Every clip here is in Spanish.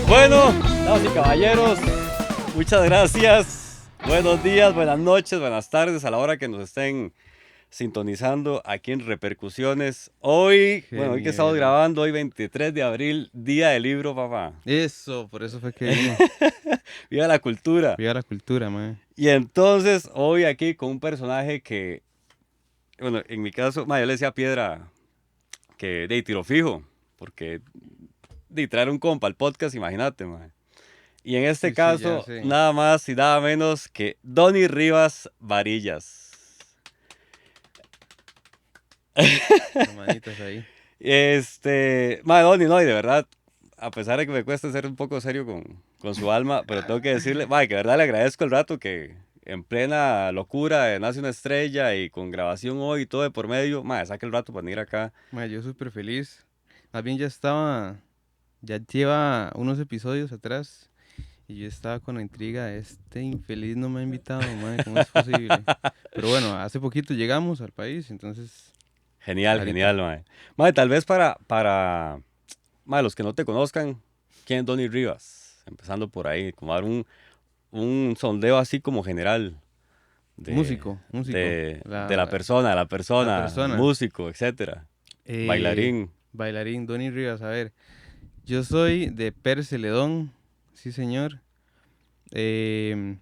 Bueno, damas y caballeros, muchas gracias. Buenos días, buenas noches, buenas tardes a la hora que nos estén sintonizando aquí en Repercusiones. Hoy que estamos Genial. grabando, hoy 23 de abril, Día del Libro, papá. Eso, por eso fue que vine. Viva la cultura. Viva la cultura, man. Y entonces, hoy aquí con un personaje que, bueno, en mi caso, yo le decía a Piedra que de tiro fijo, porque de traer un compa al podcast, imagínate, man. Y en este Sí, sí, ya caso, sé. nada más y nada menos que Donny Rivas Varillas. Manitas ahí. Donny, no, y de verdad, a pesar de que me cuesta ser un poco serio con su alma, pero tengo que decirle, que de verdad le agradezco el rato que en plena locura de Nace una Estrella y con grabación hoy y todo de por medio, saque el rato para venir acá. Man, yo súper feliz. Más bien ya lleva unos episodios atrás y yo estaba con la intriga. Este infeliz no me ha invitado, man. ¿Cómo es posible? Pero bueno, hace poquito llegamos al país, entonces, Genial, ahorita. genial, mae. Tal vez para los que no te conozcan, ¿quién es Donny Rivas? Empezando por ahí, como dar un sondeo así como general de, Músico. de la La persona, persona. músico, etcétera, Eh, bailarín. bailarín, Donny Rivas. A ver, yo soy de Pérez Celedón, sí, señor. Em,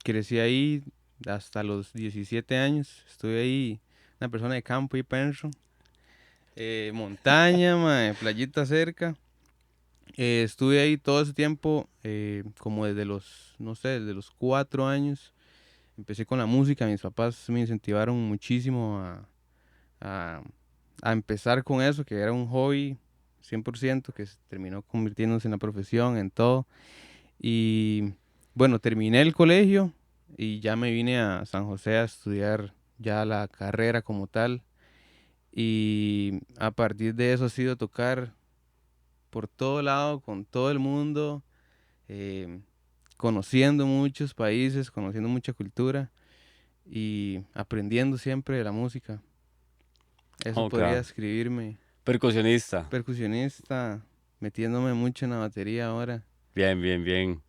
Crecí ahí hasta los 17 años. Estuve ahí, una persona de campo y penso. Montaña, mae, playita cerca. Estuve ahí todo ese tiempo, como desde los, no sé, desde los 4 años. Empecé con la música. Mis papás me incentivaron muchísimo a, a empezar con eso, que era un hobby 100%, que terminó convirtiéndose en la profesión, en todo. Y bueno, terminé el colegio y ya me vine a San José a estudiar ya la carrera como tal. Y a partir de eso ha sido tocar por todo lado, con todo el mundo, eh, conociendo muchos países, conociendo mucha cultura y aprendiendo siempre de la música. Eso Ok. podría describirme. Percusionista. Percusionista, metiéndome mucho en la batería ahora. Bien, bien, bien.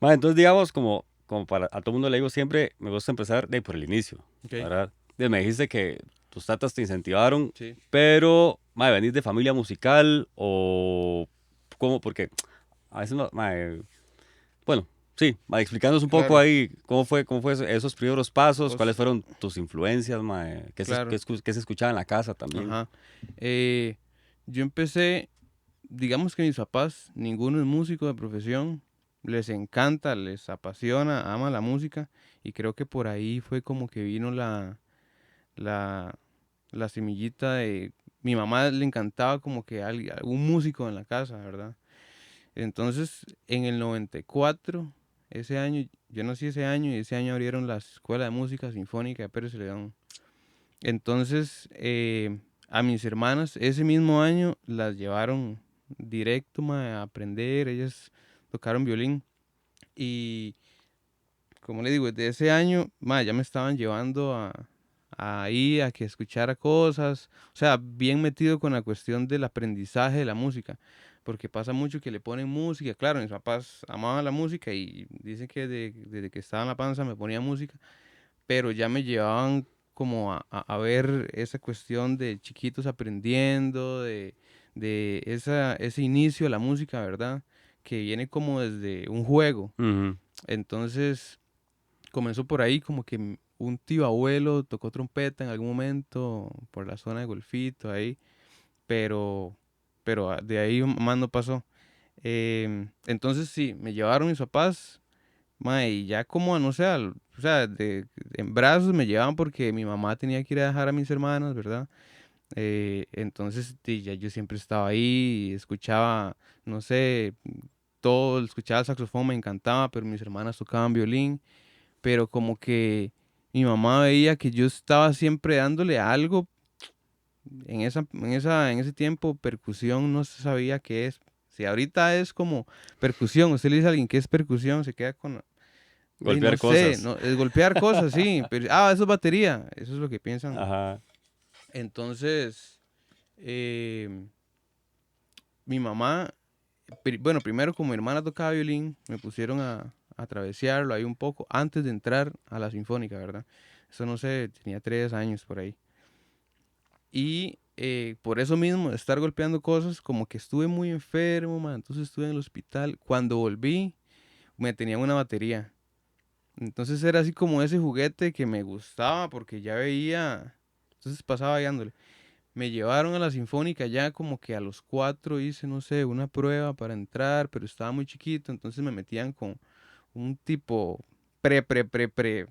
Entonces digamos, como para a todo mundo le digo siempre, me gusta empezar por el inicio, Ok. ¿verdad? Me dijiste que tus tatas te incentivaron, Sí. pero, ¿venís de familia musical o cómo? Porque a veces, bueno, sí, explícanos un poco Claro, ahí cómo fue esos primeros pasos, cuáles os- fueron tus influencias, claro. qué se escuchaba en la casa también. Ajá. Eh, yo empecé, digamos que mis papás, ninguno es músico de profesión, les encanta, les apasiona, ama la música y creo que por ahí fue como que vino la, la semillita de... Mi mamá le encantaba como que un músico en la casa, ¿verdad? Entonces, en el 94, ese año, yo nací ese año y ese año abrieron la Escuela de Música Sinfónica de Pérez Celedón. Entonces, a mis hermanas ese mismo año las llevaron directo a aprender, ellas tocaron violín y como le digo, desde ese año ya me estaban llevando a ahí a que escuchara cosas, o sea, bien metido con la cuestión del aprendizaje de la música, porque pasa mucho que le ponen música, claro, mis papás amaban la música y dicen que desde que estaba en la panza me ponía música, pero ya me llevaban como a ver esa cuestión de chiquitos aprendiendo, de ese inicio a la música, ¿verdad? Que viene como desde un juego. Ujú. Entonces comenzó por ahí como que un tío abuelo tocó trompeta en algún momento por la zona de Golfito ahí, pero, pero de ahí más no pasó. Entonces sí, me llevaron mis papás. Ma, y ya como, no sé, o sea, en brazos me llevaban porque mi mamá tenía que ir a dejar a mis hermanas, ¿verdad? Entonces, ya yo siempre estaba ahí y escuchaba, no sé, todo, escuchaba el saxofón, me encantaba, pero mis hermanas tocaban violín, pero como que mi mamá veía que yo estaba siempre dándole algo en ese tiempo percusión no se sabía qué es. Si ahorita es como percusión, usted le dice a alguien que es percusión, se queda con, no Golpear sé, cosas. no, es golpear cosas, sí, pero, eso es batería, eso es lo que piensan. Ajá. Entonces, eh, mi mamá, bueno, primero como mi hermana tocaba violín, me pusieron a travesearlo ahí un poco antes de entrar a la sinfónica, ¿verdad? Eso no sé, tenía 3 años por ahí. Y por eso mismo, de estar golpeando cosas, como que estuve muy enfermo, man, entonces estuve en el hospital. Cuando volví, me tenían una batería. Entonces era así como ese juguete que me gustaba porque ya veía, entonces pasaba dándole. Me llevaron a la Sinfónica ya como que a los 4 hice, no sé, una prueba para entrar, pero estaba muy chiquito, entonces me metían con un tipo pre, pre, pre, pre,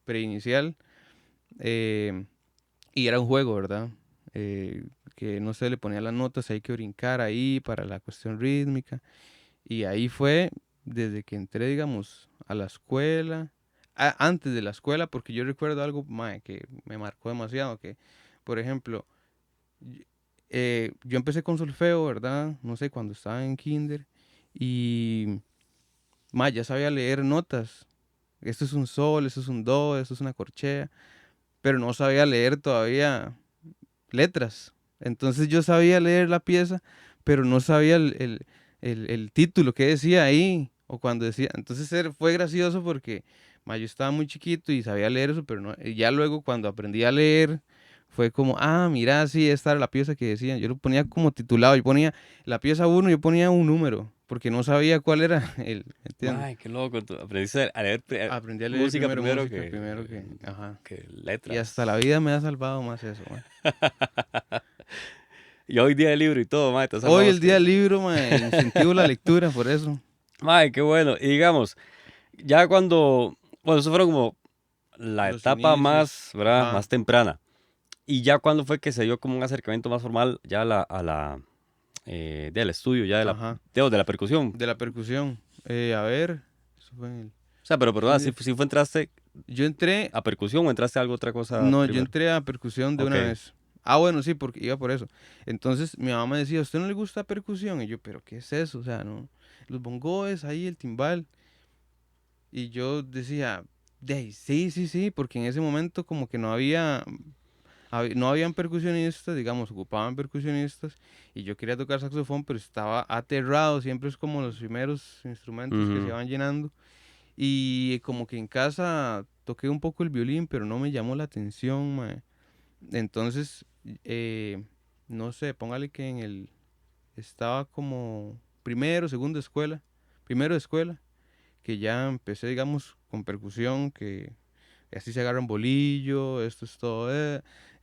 pre-inicial, eh, y era un juego, ¿verdad? Que no sé, le ponía las notas, hay que brincar ahí para la cuestión rítmica, y ahí fue desde que entré, digamos, a la escuela, antes de la escuela, porque yo recuerdo algo, mae, que me marcó demasiado, que, por ejemplo, y- yo empecé con solfeo, ¿verdad? No sé, cuando estaba en kinder. Y ya sabía leer notas. Esto es un sol, esto es un do, esto es una corchea. Pero no sabía leer todavía letras. Entonces yo sabía leer la pieza, pero no sabía el título que decía ahí. O cuando decía. Entonces fue gracioso porque yo estaba muy chiquito y sabía leer eso, pero no. Y ya luego cuando aprendí a leer, fue como, mira, sí, esta era la pieza que decía. Yo lo ponía como titulado. Yo ponía la pieza uno, yo ponía un número, porque no sabía cuál era ¿me entiendes? Ay, qué loco. Tú aprendiste a leer Aprendí a leer música primero primero música, primero ajá. que Y hasta la letras. vida me ha salvado más eso, man. Y hoy día de libro y todo, mae, te has Hoy salvado el día que. del libro, me incentivo la lectura, por eso. Mae, qué bueno. Y digamos, ya cuando. Bueno, eso fueron como la Los etapa inicios, más, ¿verdad? ajá. Más temprana. Y ya cuando fue que se dio como un acercamiento más formal ya del estudio, ya Ajá. de la percusión. De la percusión. A ver, eso fue en el O sea, pero perdona, kinder. si fue entraste Yo entré, a percusión o entraste a algo otra cosa no, yo primero. entré a percusión de Ok. una vez. Bueno, sí, porque iba por eso. Entonces mi mamá me decía, ¿a usted no le gusta percusión? Y yo, ¿pero qué es eso? O sea, no. Los bongoes, ahí el timbal. Y yo decía, de ahí, sí, sí, sí, porque en ese momento como que no habían percusionistas, digamos, ocupaban percusionistas y yo quería tocar saxofón, pero estaba aterrado, siempre es como los primeros instrumentos que se Ujú. van llenando y como que en casa toqué un poco el violín, pero no me llamó la atención, mae. Entonces, eh, no sé, póngale que estaba como primero de escuela, que ya empecé, digamos, con percusión, que así se agarra un bolillo, esto es todo.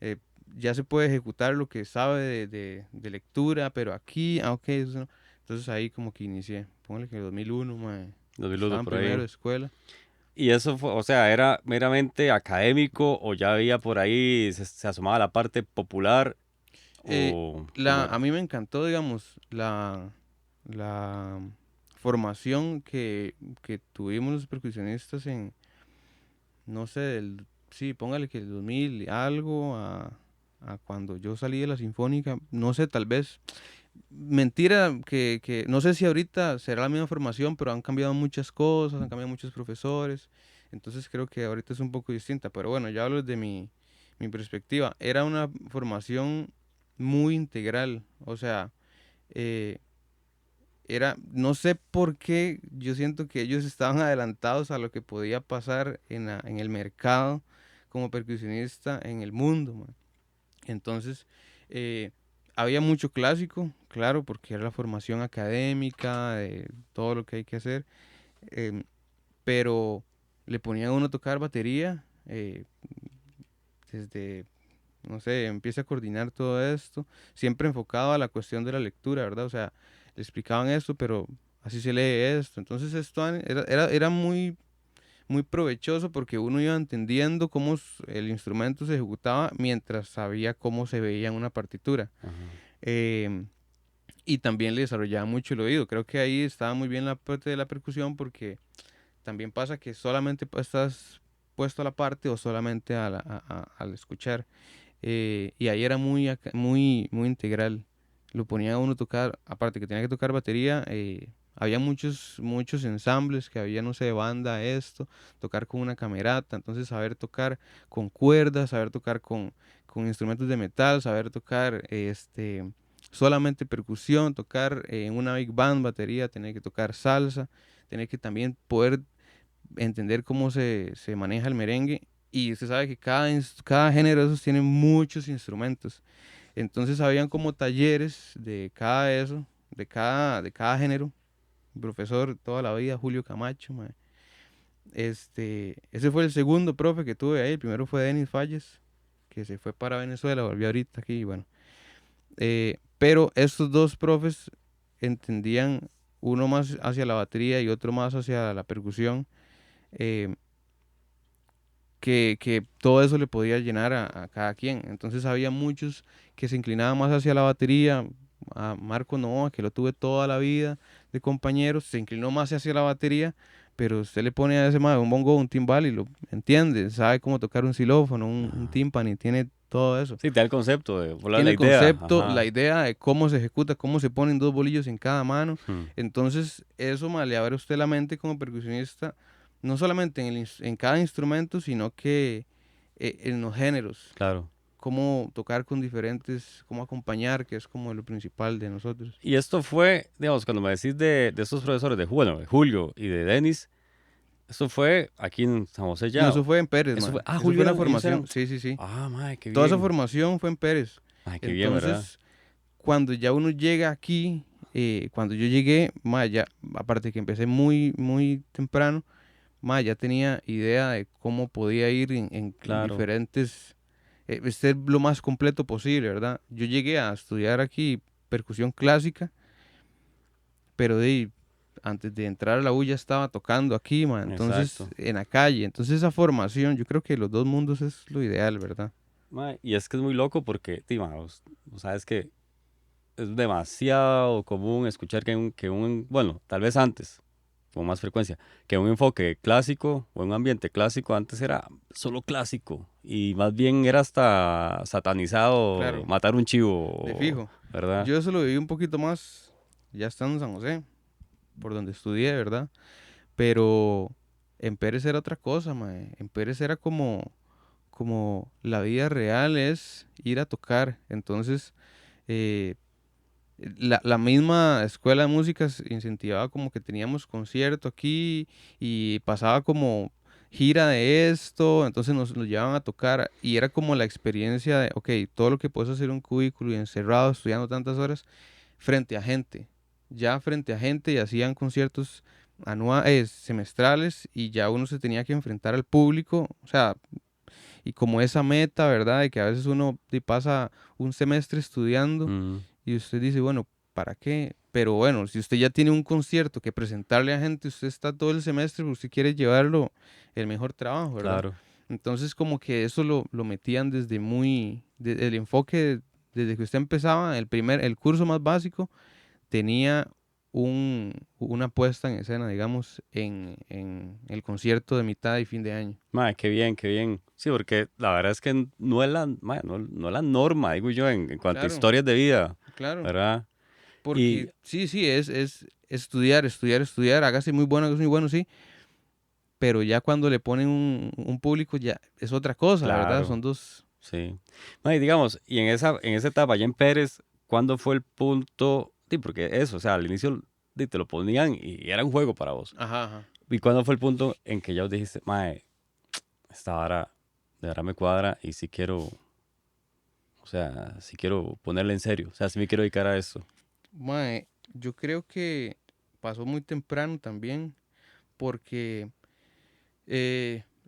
Eh, ya se puede ejecutar lo que sabe de lectura, pero aquí, ok, eso no. Entonces ahí como que inicié. Póngale que en 2001, mae, 2001 estaba en por primero ahí. de escuela. Y eso fue, o sea, ¿era meramente académico o ya había por ahí, se asomaba la parte popular Eh, o cómo a era? mí me encantó, digamos, la formación que tuvimos los percusionistas en, no sé, sí, póngale que el 2000 y algo a cuando yo salí de la Sinfónica, no sé, tal vez. Mentira, que no sé si ahorita será la misma formación, pero han cambiado muchas cosas, han cambiado muchos profesores, entonces creo que ahorita es un poco distinta, pero bueno, yo hablo desde mi perspectiva. Era una formación muy integral, o sea, eh, no sé por qué, yo siento que ellos estaban adelantados a lo que podía pasar en el mercado como percusionista en el mundo, man. Entonces, eh, había mucho clásico, claro, porque era la formación académica, de todo lo que hay que hacer, em, pero le ponían a uno a tocar batería, desde, no sé, empieza a coordinar todo esto, siempre enfocado a la cuestión de la lectura, ¿verdad? O sea, le explicaban esto, pero así se lee esto. Entonces, era muy muy provechoso porque uno iba entendiendo cómo el instrumento se ejecutaba mientras sabía cómo se veía en una partitura. Ajá. Em, y también le desarrollaba mucho el oído. Creo que ahí estaba muy bien la parte de la percusión porque también pasa que solamente estás puesto a la parte o solamente al escuchar. y ahí era muy integral. Lo ponía a uno a tocar, aparte que tenía que tocar batería, había muchos ensambles que había, no sé, banda, esto, tocar con una camerata, entonces saber tocar con cuerdas, saber tocar con instrumentos de metal, saber tocar solamente percusión, tocar en una big band, batería, tener que tocar salsa, tener que también poder entender cómo se maneja el merengue. Y usted sabe que cada género de esos tiene muchos instrumentos. Entonces habían como talleres de cada eso, de cada género. Mi profesor toda la vida, Julio Camacho, mae. Ese fue el segundo profe que tuve ahí. El primero fue Denis Falles, que se fue para Venezuela, volvió ahorita aquí, y bueno. Pero estos dos profes entendían, uno más hacia la batería y otro más hacia la percusión, eh, que todo eso le podía llenar a cada quien. Entonces había muchos que se inclinaban más hacia la batería. A Marco Novoa, que lo tuve toda la vida de compañeros, se inclinó más hacia la batería, pero usted le pone a ese mae un bongo, un timbal y lo entiende, sabe cómo tocar un xilófono, un Ajá. tímpano y tiene todo eso. Sí, te da el concepto, la Tiene el idea. concepto, la Ajá. idea de cómo se ejecuta, cómo se ponen dos bolillos en cada mano. Hmm, Entonces, eso mae, le abre a usted la mente como percusionista, no solamente en cada instrumento, sino que en los géneros, claro. cómo tocar con diferentes, cómo acompañar, que es como lo principal de nosotros. Y esto fue, digamos, cuando me decís de estos profesores, bueno, de Julio y de Denis, esto fue aquí en San José No, ya. eso fue en Pérez, Eso fue, man. Eso Julio fue la ellos formación, eran, sí, sí, sí. madre, qué Toda esa bien. formación fue en Pérez. Ay, qué bien, ¿verdad? Entonces, cuando ya uno llega aquí, cuando yo llegué, ma, ya, aparte que empecé muy temprano, ma, ya tenía idea de cómo podía ir en Claro. diferentes, ser lo más completo posible, ¿verdad? Yo llegué a estudiar aquí percusión clásica, pero antes de entrar a la U ya estaba tocando aquí, ma, entonces Exacto. en la calle. Entonces esa formación, yo creo que los dos mundos es lo ideal, ¿verdad? Mae, y es que es muy loco porque, vos sabes que es demasiado común escuchar bueno, tal vez antes, con más frecuencia, que un enfoque clásico o un ambiente clásico antes era solo clásico y más bien era hasta satanizado Claro, matar un de chivo, fijo. ¿verdad? Yo eso lo viví un poquito más ya estando en San José, por donde estudié, ¿verdad? Pero en Pérez era otra cosa, mae. En Pérez era como la vida real es ir a tocar. Entonces, eh, la misma escuela de música incentivaba como que teníamos concierto aquí y pasaba como gira de esto, entonces nos llevaban a tocar y era como la experiencia de, ok, todo lo que puedes hacer en un cubículo y encerrado estudiando tantas horas frente a gente, ya frente a gente y hacían conciertos anuales, semestrales y ya uno se tenía que enfrentar al público, o sea, y como esa meta, ¿verdad? De que a veces uno pasa un semestre estudiando Mm, y usted dice, bueno, ¿para qué? Pero bueno, si usted ya tiene un concierto que presentarle a gente, usted está todo el semestre, pero usted quiere llevarlo el mejor trabajo, ¿verdad? claro. Entonces como que eso lo metían el enfoque, desde que usted empezaba, el curso más básico, tenía una puesta en escena, digamos, en el concierto de mitad y fin de año. Mae, qué bien, qué bien. Sí, porque la verdad es que no es no es la norma, digo yo, en cuanto a Claro, historias de vida, claro. ¿verdad? Y Porque sí, es estudiar, hágase muy bueno, sí, pero ya cuando le ponen un público ya es otra cosa, ¿verdad? claro, Son dos. sí. Mae, digamos, y en esa etapa, allá en Pérez, ¿cuándo fue el punto? Sí, porque eso, o sea, al inicio te lo ponían y era un juego para vos. Ajá, ajá. ¿Y cuándo fue el punto en que ya os dijiste, mae, esta vara de verdad me cuadra y sí quiero, o sea, sí quiero ponerle en serio, o sea, sí me quiero dedicar a esto? Mae, yo creo que pasó muy temprano también, porque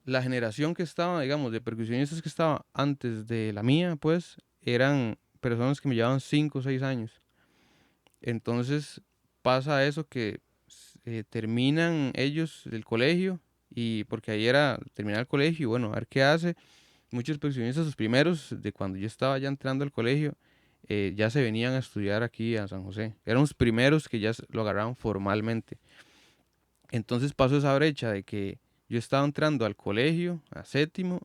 la generación que estaba, digamos, de percusionistas que estaba antes de la mía, pues, eran personas que me llevaban 5 o 6 años. Entonces pasa eso que terminan ellos el colegio y porque ahí era terminar el colegio y bueno, a ver qué hace. Muchos pensionistas, los primeros de cuando yo estaba ya entrando al colegio, ya se venían a estudiar aquí a San José. Eran los primeros que ya lo agarraban formalmente. Entonces pasó esa brecha de que yo estaba entrando al colegio, a séptimo,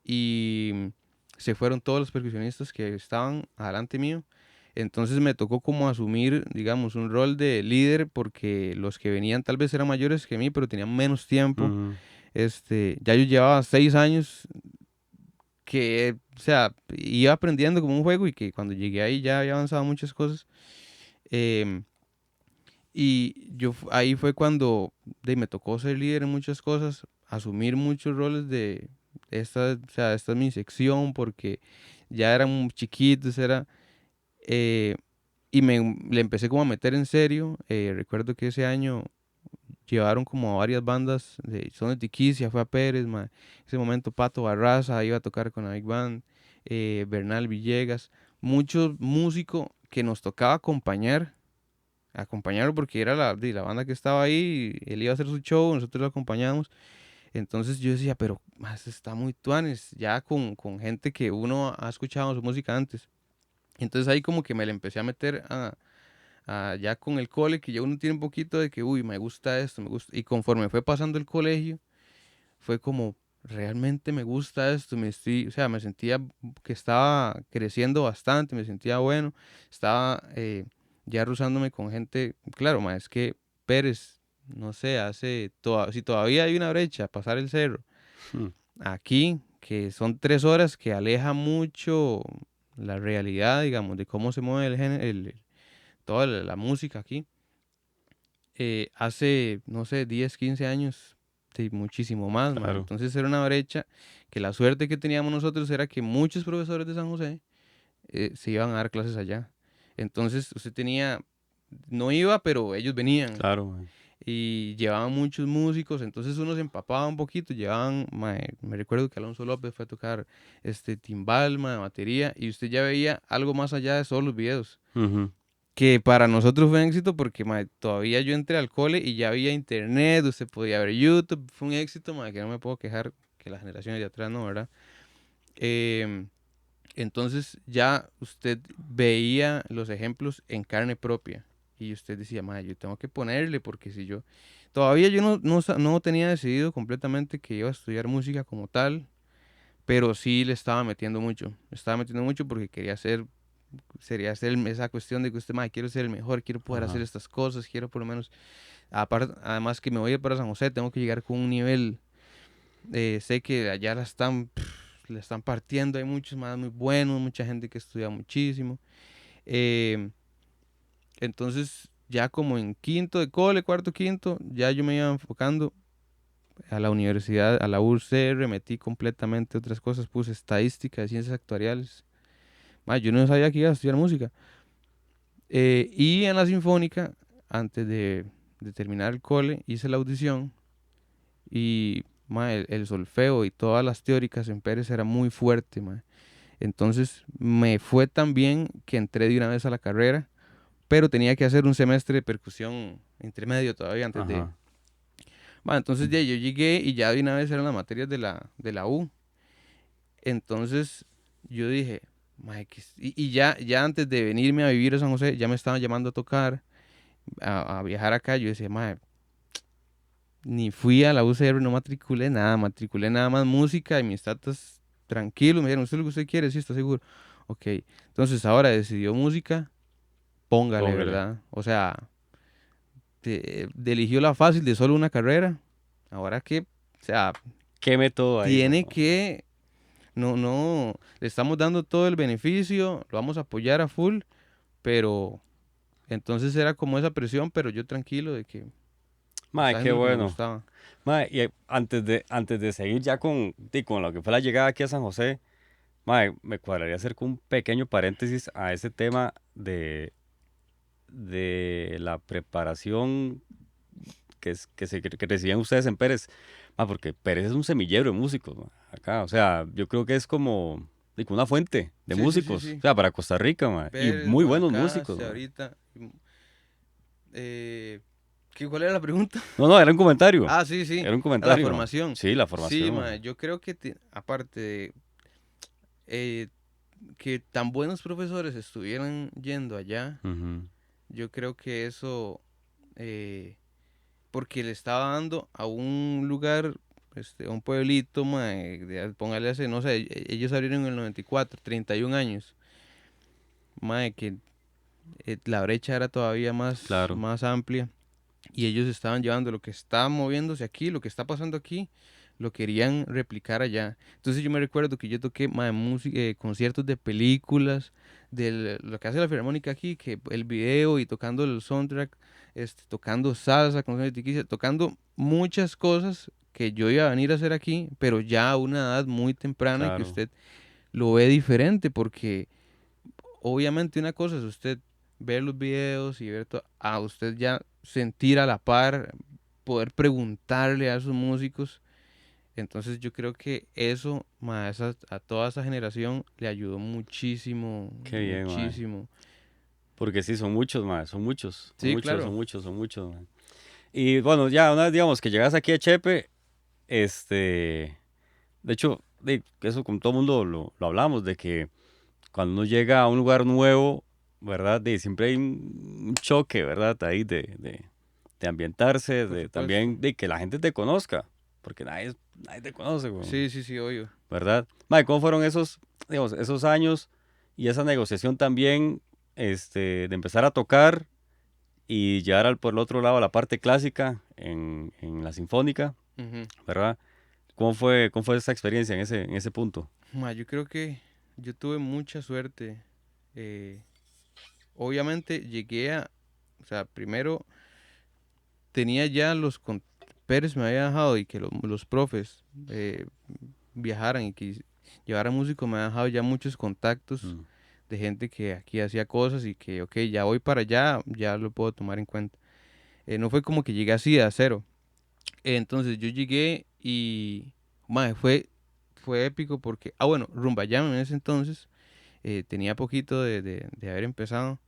y se fueron todos los percusionistas que estaban adelante mío. Entonces me tocó como asumir, digamos, un rol de líder porque los que venían tal vez eran mayores que mí, pero tenían menos tiempo. Ujú. Ya yo llevaba 6 años que, o sea, iba aprendiendo como un juego y que cuando llegué ahí ya había avanzado muchas cosas. Em, ahí fue cuando me tocó ser líder en muchas cosas, asumir muchos roles de o sea, esta es mi sección porque ya eran chiquitos, eh, le empecé como a meter en serio. Recuerdo que ese año llevaron como a varias bandas de Son de Tiquicia, fue a Pérez, en ese momento Pato Barraza iba a tocar con la Big Band, Bernal Villegas, muchos músicos que nos tocaba acompañarlo porque era la banda que estaba ahí, él iba a hacer su show, nosotros lo acompañábamos. Entonces yo decía, pero más está muy tuanes, ya con gente que uno ha escuchado su música antes. Entonces ahí como que me le empecé a meter ya con el cole, que ya uno tiene un poquito de que, uy, me gusta esto, me gusta. Y conforme fue pasando el colegio, fue como, realmente me gusta esto, o sea, me sentía que estaba creciendo bastante, me sentía bueno, estaba ya rozándome con gente, claro, es que Pérez, no sé, si todavía hay una brecha, pasar el cerro, Hmm. aquí, que son 3 horas, que aleja mucho la realidad, digamos, de cómo se mueve toda la música aquí. Hace, no sé, 10 15 años, sí, muchísimo más, Claro. Entonces era una brecha que la suerte que teníamos nosotros era que muchos profesores de San José se iban a dar clases allá. Entonces usted no iba, pero ellos venían Claro, mae. y llevaban muchos músicos, entonces uno se empapaba un poquito, me recuerdo que Alonso López fue a tocar timbal, batería, y usted ya veía algo más allá de solo los videos. Ujú. Que para nosotros fue un éxito porque todavía yo entré al cole y ya había internet, usted podía ver YouTube, fue un éxito, que no me puedo quejar, que las generaciones de atrás no, ¿verdad? Em, entonces ya usted veía los ejemplos en carne propia y usted decía, yo tengo que ponerle porque si yo... Todavía yo no tenía decidido completamente que iba a estudiar música como tal, pero sí le estaba metiendo mucho porque sería hacer esa cuestión de que usted, quiero ser el mejor, quiero poder hacer Ajá. estas cosas, quiero por lo menos, además que me voy a ir para San José, tengo que llegar con un nivel, sé que allá la están partiendo, hay muchos más muy buenos, mucha gente que estudia muchísimo. eh, entonces, ya como en quinto de cole, cuarto, quinto, ya yo me iba enfocando a la universidad, a la UCR, metí completamente otras cosas, puse estadística, ciencias actuariales. Yo no sabía que iba a estudiar música. Y en la Sinfónica, antes de terminar el cole, hice la audición y el solfeo y todas las teóricas en Pérez era muy fuerte. Entonces me fue tan bien que entré de una vez a la carrera, pero tenía que hacer un semestre de percusión intermedio todavía antes de... Ajá. Entonces ya yo llegué y ya de una vez eran las materias de la U. Entonces yo dije, y ya antes de venirme a vivir a San José, ya me estaban llamando a tocar a viajar acá, yo decía, ni fui a la UCR, no matriculé nada más música y mis tatas tranquilos, me dijeron, ¿usted lo que usted quiere? Sí, está seguro. Ok, entonces ahora decidió música, póngale, Póngale. ¿verdad? O sea, eligió la fácil de solo una carrera, ahora que, o sea, ¿Qué método ahí, tiene no? que, no, le estamos dando todo el beneficio, lo vamos a apoyar a full, pero entonces era como esa presión, pero yo tranquilo de que Mae, estaba qué haciendo lo que me bueno. gustaba. Mae, y antes de seguir ya con lo que fue la llegada aquí a San José, mae, me cuadraría hacer un pequeño paréntesis a ese tema de la preparación que reciben ustedes en Pérez. Porque Pérez es un semillero de músicos, acá. O sea, yo creo que es como una fuente de Sí, sí, sí, músicos. O sí. sea, para Costa Rica, y Pérez, muy buenos músicos, Guanacaste, ahorita. Eh, ¿Cuál era la pregunta? No, no, era un comentario. Ah, sí, sí. Era un A la comentario. formación. Sí, la Sí, formación. yo creo que aparte de eh, que tan buenos profesores estuvieran yendo allá, Ujú. yo creo que eso, porque le estaba dando a un lugar un pueblito, mae, póngale hace, no sé, ellos abrieron en el 94, 31 años, mae, que la brecha era todavía Claro, más amplia y ellos estaban llevando lo que está moviéndose aquí, lo que está pasando aquí, lo querían replicar allá. Entonces yo me recuerdo que yo toqué mae, música, conciertos de películas, de lo que hace la Filarmónica aquí, que el video y tocando el soundtrack, tocando salsa, con tiquicia, tocando muchas cosas que yo iba a venir a hacer aquí, pero ya a una edad muy temprana y que claro, usted lo ve diferente, porque obviamente una cosa es usted ver los videos y ver todo, a usted ya sentir a la par, poder preguntarle a sus músicos. Entonces yo creo que eso, más a toda esa generación le ayudó muchísimo, qué bien, mae. muchísimo. Porque sí, son muchos, mae, son muchos, son Sí, muchos, son claro. muchos, son muchos, mae. Y bueno, ya una vez digamos que llegas aquí a Chepe, este, de hecho, eso con todo el mundo lo hablamos, de que cuando uno llega a un lugar nuevo, ¿verdad? Siempre hay un choque, ¿verdad? Ahí de ambientarse, Por de supuesto. también de que la gente te conozca, porque nadie te conoce, Sí, sí, sí, obvio. ¿verdad? Mae, ¿cómo fueron esos, digamos, esos años y esa negociación también, de empezar a tocar y llegar por el otro lado a la parte clásica en la sinfónica, Ujú. ¿verdad? Cómo fue esa experiencia en ese punto? Yo creo que yo tuve mucha suerte. eh, Obviamente llegué o sea, primero tenía ya Pérez me había dejado y que los profes viajaran y que llevaran músicos, me había dejado ya muchos contactos Mm, de gente que aquí hacía cosas y que, ok, ya voy para allá, ya lo puedo tomar en cuenta. No fue como que llegué así a cero. Entonces yo llegué y, mae, fue épico porque, bueno, Rumba Jam en ese entonces tenía poquito de haber empezado.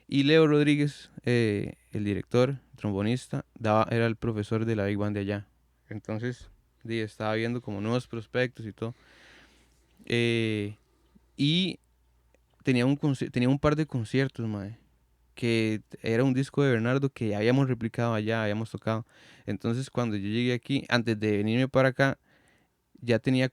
Y Leo Rodríguez, el director, trombonista, era el profesor de la Big Band de allá. Entonces, estaba viendo como nuevos prospectos y todo. Eh, y tenía un par de conciertos, mae, que era un disco de Bernardo que habíamos replicado allá, habíamos tocado. Entonces, cuando yo llegué aquí, antes de venirme para acá, ya había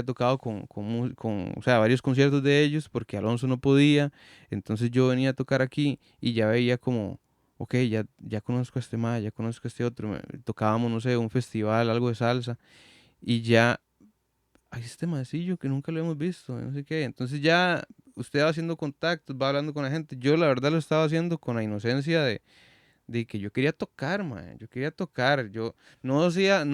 tocado o sea, varios conciertos de ellos porque Alonso no podía, entonces yo venía a tocar aquí y ya veía como, ok, ya conozco a este ma, ya conozco a este otro, tocábamos, no sé, un festival, algo de salsa y ya, hay este maecillo que nunca lo hemos visto, no sé qué, entonces ya usted va haciendo contactos, va hablando con la gente, yo la verdad lo estaba haciendo con la inocencia de que yo quería tocar, mae, yo quería tocar, yo no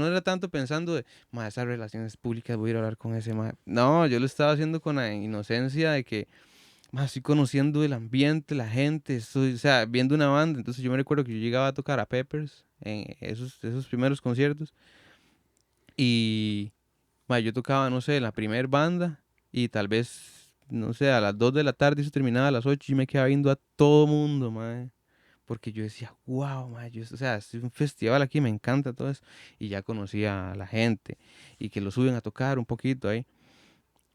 era tanto pensando de, mae, esas relaciones públicas, voy a ir a hablar con ese mae. No, yo lo estaba haciendo con la inocencia de que, mae, estoy conociendo el ambiente, la gente, estoy, o sea, viendo una banda, entonces yo me recuerdo que yo llegaba a tocar a Peppers en esos primeros conciertos y, mae, yo tocaba, no sé, la primer banda y tal vez, no sé, a las 2 de la tarde y eso terminaba a las 8 y me quedaba viendo a todo mundo, mae porque yo decía, wow, o sea, es un festival aquí, me encanta todo eso. Y ya conocía a la gente y que lo suben a tocar un poquito ahí.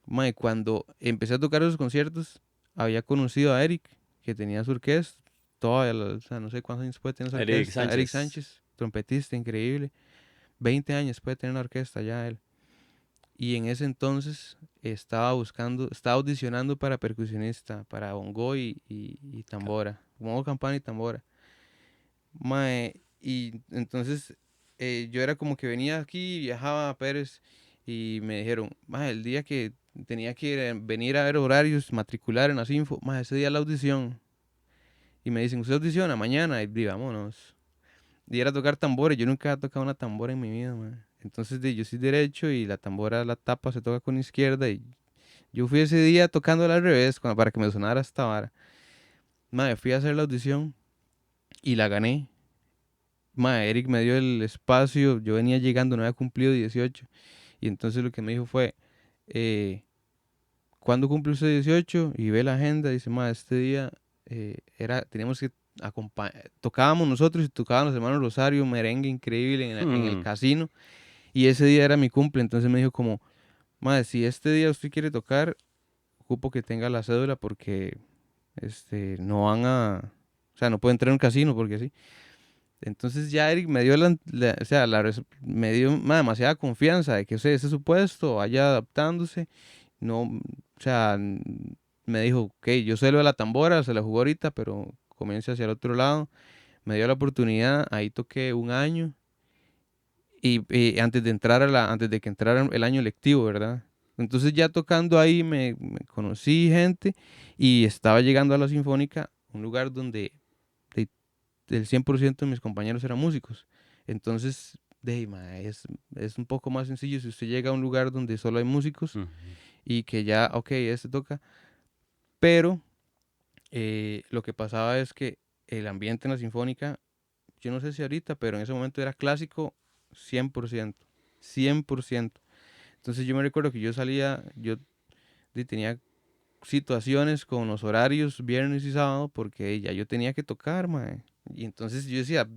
Mae, cuando empecé a tocar esos conciertos, había conocido a Eric, que tenía su orquesta, o sea, no sé cuántos años puede tener esa Eric orquesta. Eric Sánchez. Sánchez, trompetista increíble, 20 años puede tener una orquesta ya él. Y en ese entonces estaba audicionando para percusionista, para bongo y tambora, bongo, campana y tambora. Mae, y entonces yo era como que venía aquí, viajaba a Pérez y me dijeron, mae, el día que tenía que venir a ver horarios, matricular en la Sinfo, mae, ese día la audición. Y me dicen, ¿usted audiciona mañana? Y vámonos. Y era tocar tambores, yo nunca había tocado una tambora en mi vida, mae. Entonces yo soy derecho y la tambora, la tapa se toca con la izquierda y yo fui ese día tocándola al revés para que me sonara esta vara. Mae, fui a hacer la audición y la gané. Eric me dio el espacio, yo venía llegando, no había cumplido 18. Y entonces lo que me dijo fue, eh, ¿cuándo cumple usted 18? Y ve la agenda, dice, este día teníamos que acompañar, tocábamos nosotros y tocaban los hermanos Rosario, un merengue increíble en el Hmm, casino. Y ese día era mi cumple, entonces me dijo como, si este día usted quiere tocar, ocupo que tenga la cédula porque no van a, o sea, no puede entrar en un casino porque sí. Entonces ya Eric me dio o sea, me dio demasiada confianza de que ese es su puesto, vaya adaptándose. No, o sea, me dijo, ok, yo sé lo de la tambora, se la jugó ahorita, pero comience hacia el otro lado. Me dio la oportunidad, ahí toqué un año y antes de que entrara el año lectivo, ¿verdad? Entonces ya tocando ahí me conocí gente y estaba llegando a la Sinfónica, un lugar donde de- el 100% de mis compañeros eran músicos. Entonces, es un poco más sencillo si usted llega a un lugar donde solo hay músicos Ujú. y que ya, ok, este toca, pero lo que pasaba es que el ambiente en la Sinfónica, yo no sé si ahorita, pero en ese momento era clásico 100%, 100%. Entonces yo me recuerdo que yo salía, tenía situaciones con los horarios viernes y sábado porque ya yo tenía que tocar, mae. Y entonces yo decía,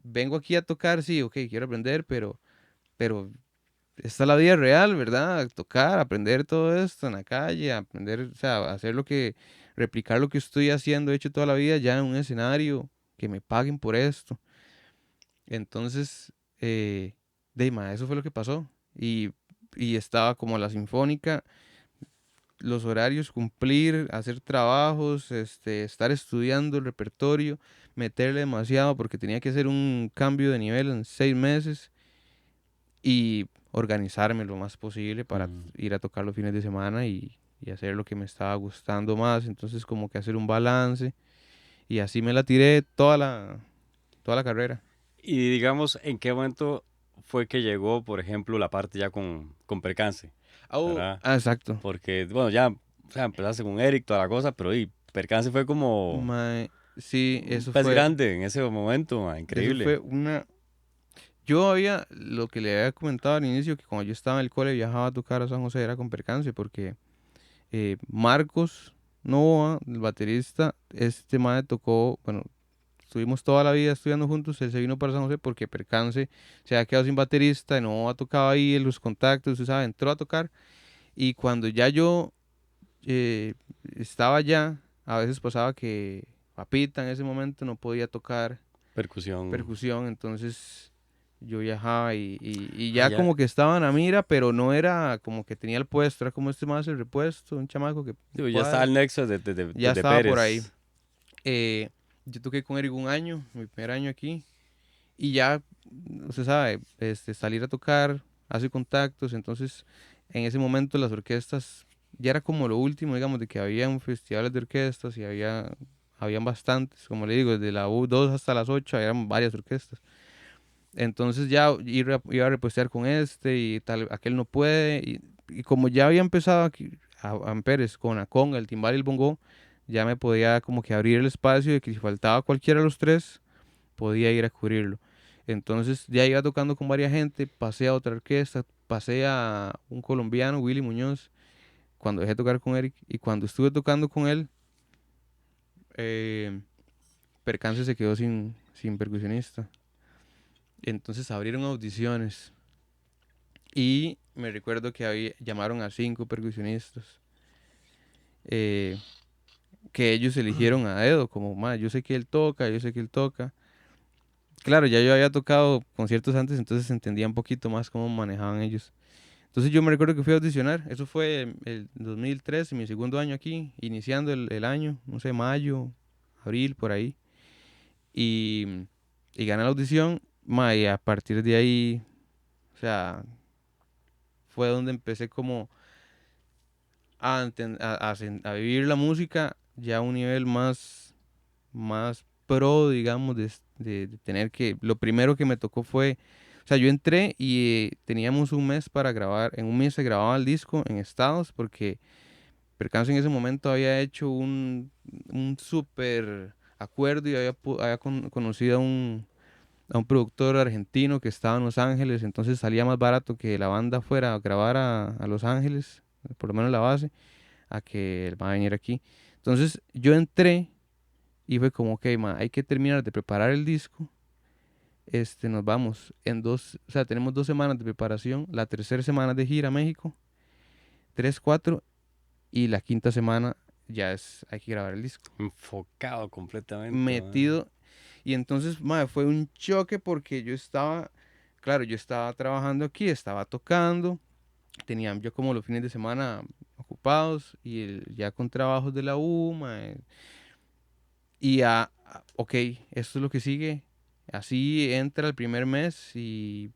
vengo aquí a tocar, sí, ok, quiero aprender, pero esta es la vida real, ¿verdad? Tocar, aprender todo esto en la calle, aprender, o sea, hacer replicar lo que estoy haciendo, he hecho toda la vida ya en un escenario, que me paguen por esto. Entonces, eso fue lo que pasó. Y estaba como la sinfónica, los horarios, cumplir, hacer trabajos, estar estudiando el repertorio, meterle demasiado porque tenía que hacer un cambio de nivel en 6 meses y organizarme lo más posible para Mm. ir a tocar los fines de semana y hacer lo que me estaba gustando más. Entonces como que hacer un balance y así me la tiré toda la carrera. Y digamos, ¿en qué momento fue que llegó, por ejemplo, la parte ya con percance? ¿Verdad? Exacto. Porque, bueno, ya, o sea, empezaste con Eric, toda la cosa, pero y percance fue como Sí, un pez grande en ese momento, eso fue increíble. yo lo que le había comentado al inicio, que cuando yo estaba en el cole viajaba a tocar a San José era con percance, porque Marcos Novoa, el baterista, este mae tocó, bueno, estuvimos toda la vida estudiando juntos, él se vino para San José porque percance se había quedado sin baterista, y Novoa tocaba ahí en los contactos, usted sabe, entró a tocar, y cuando ya yo eh, estaba allá, a veces pasaba que Papita en ese momento no podía tocar Percusión. percusión, entonces yo viajaba y Ah, ya ya. como que estaba en la mira, pero no era como que tenía el puesto, era como este más el repuesto, un chamaco que Sí, pues ya está cuadra, el nexo ya de estaba por ahí. Pérez. Eh, yo toqué con Eric un año, mi primer año aquí, y ya, usted sabe, salir a tocar, hace contactos, entonces en ese momento las orquestas ya era como lo último, digamos, de que habían festivales de orquestas y habían bastantes, como le digo, desde la U2 hasta las 8 eran varias orquestas. Entonces ya iba a repostear con este y tal, aquel no puede. Y como ya había empezado aquí a Amperes con la conga, el timbal y el bongo, ya me podía como que abrir el espacio de que si faltaba cualquiera de los tres, podía ir a cubrirlo. Entonces ya iba tocando con varias gente, pasé a otra orquesta, pasé a un colombiano, Willy Muñoz, cuando dejé de tocar con Eric. Y cuando estuve tocando con él, eh, Percance se quedó sin percusionista. Entonces abrieron audiciones. Y me recuerdo que llamaron a 5 percusionistas, eh, que ellos eligieron a dedo, como, yo sé que él toca, yo sé que él toca. Claro, ya yo había tocado conciertos antes, entonces entendía un poquito más cómo manejaban ellos. Entonces yo me recuerdo que fui a audicionar, eso fue el 2003, mi segundo año aquí, iniciando el año, no sé, mayo, abril, por ahí. Y, y gané la audición, y a partir de ahí, o sea, fue donde empecé como a vivir la música ya a un nivel más pro, digamos, de tener que, lo primero que me tocó fue, o sea, yo entré y teníamos un mes para grabar, en un mes se grababa el disco en Estados, porque Percance en ese momento había hecho un súper acuerdo y había conocido a un productor argentino que estaba en Los Ángeles, entonces salía más barato que la banda fuera a grabar a Los Ángeles, por lo menos la base a que él va a venir aquí. Entonces yo entré y fue como, ok, hay que terminar de preparar el disco. Nos vamos o sea, tenemos 2 semanas de preparación, la tercera semana de gira a México, 3, 4, y la quinta semana hay que grabar el disco. Enfocado completamente, man. Metido. Y entonces, mae, fue un choque porque yo estaba, claro, yo estaba trabajando aquí, estaba tocando, tenía yo como los fines de semana ocupados y ya con trabajos de la U, mae, y ok, esto es lo que sigue. Así entra el primer mes y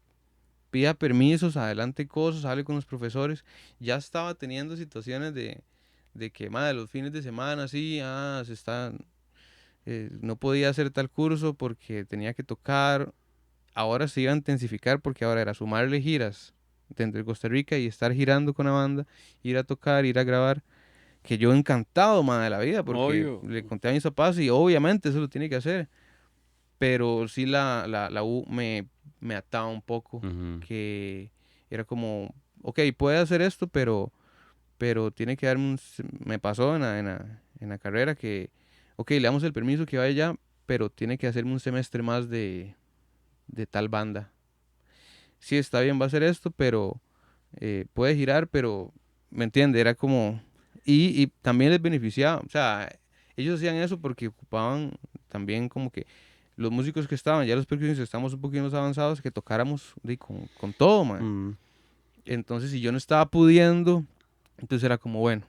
pida permisos, adelante cosas, hable con los profesores. Ya estaba teniendo situaciones de que, madre, los fines de semana, sí, se está, no podía hacer tal curso porque tenía que tocar. Ahora se iba a intensificar porque ahora era sumarle giras dentro de Costa Rica y estar girando con la banda, ir a tocar, ir a grabar. Que yo encantado, madre, de la vida, porque Obvio. le conté a mis papás y obviamente eso lo tiene que hacer. Pero sí la U me ataba un poco, Ujú. que era como, ok, puede hacer esto, pero tiene que darme me pasó en la carrera que, ok, le damos el permiso que vaya ya, pero tiene que hacerme un semestre más de tal banda. Sí, está bien, va a hacer esto, pero puede girar, pero, ¿me entiende? Era como, y también les beneficiaba, o sea, ellos hacían eso porque ocupaban también como que los músicos que estaban, ya los percusionistas estamos un poquito más avanzados, que tocáramos con todo, man. Mm. Entonces, si yo no estaba pudiendo, entonces era como, bueno.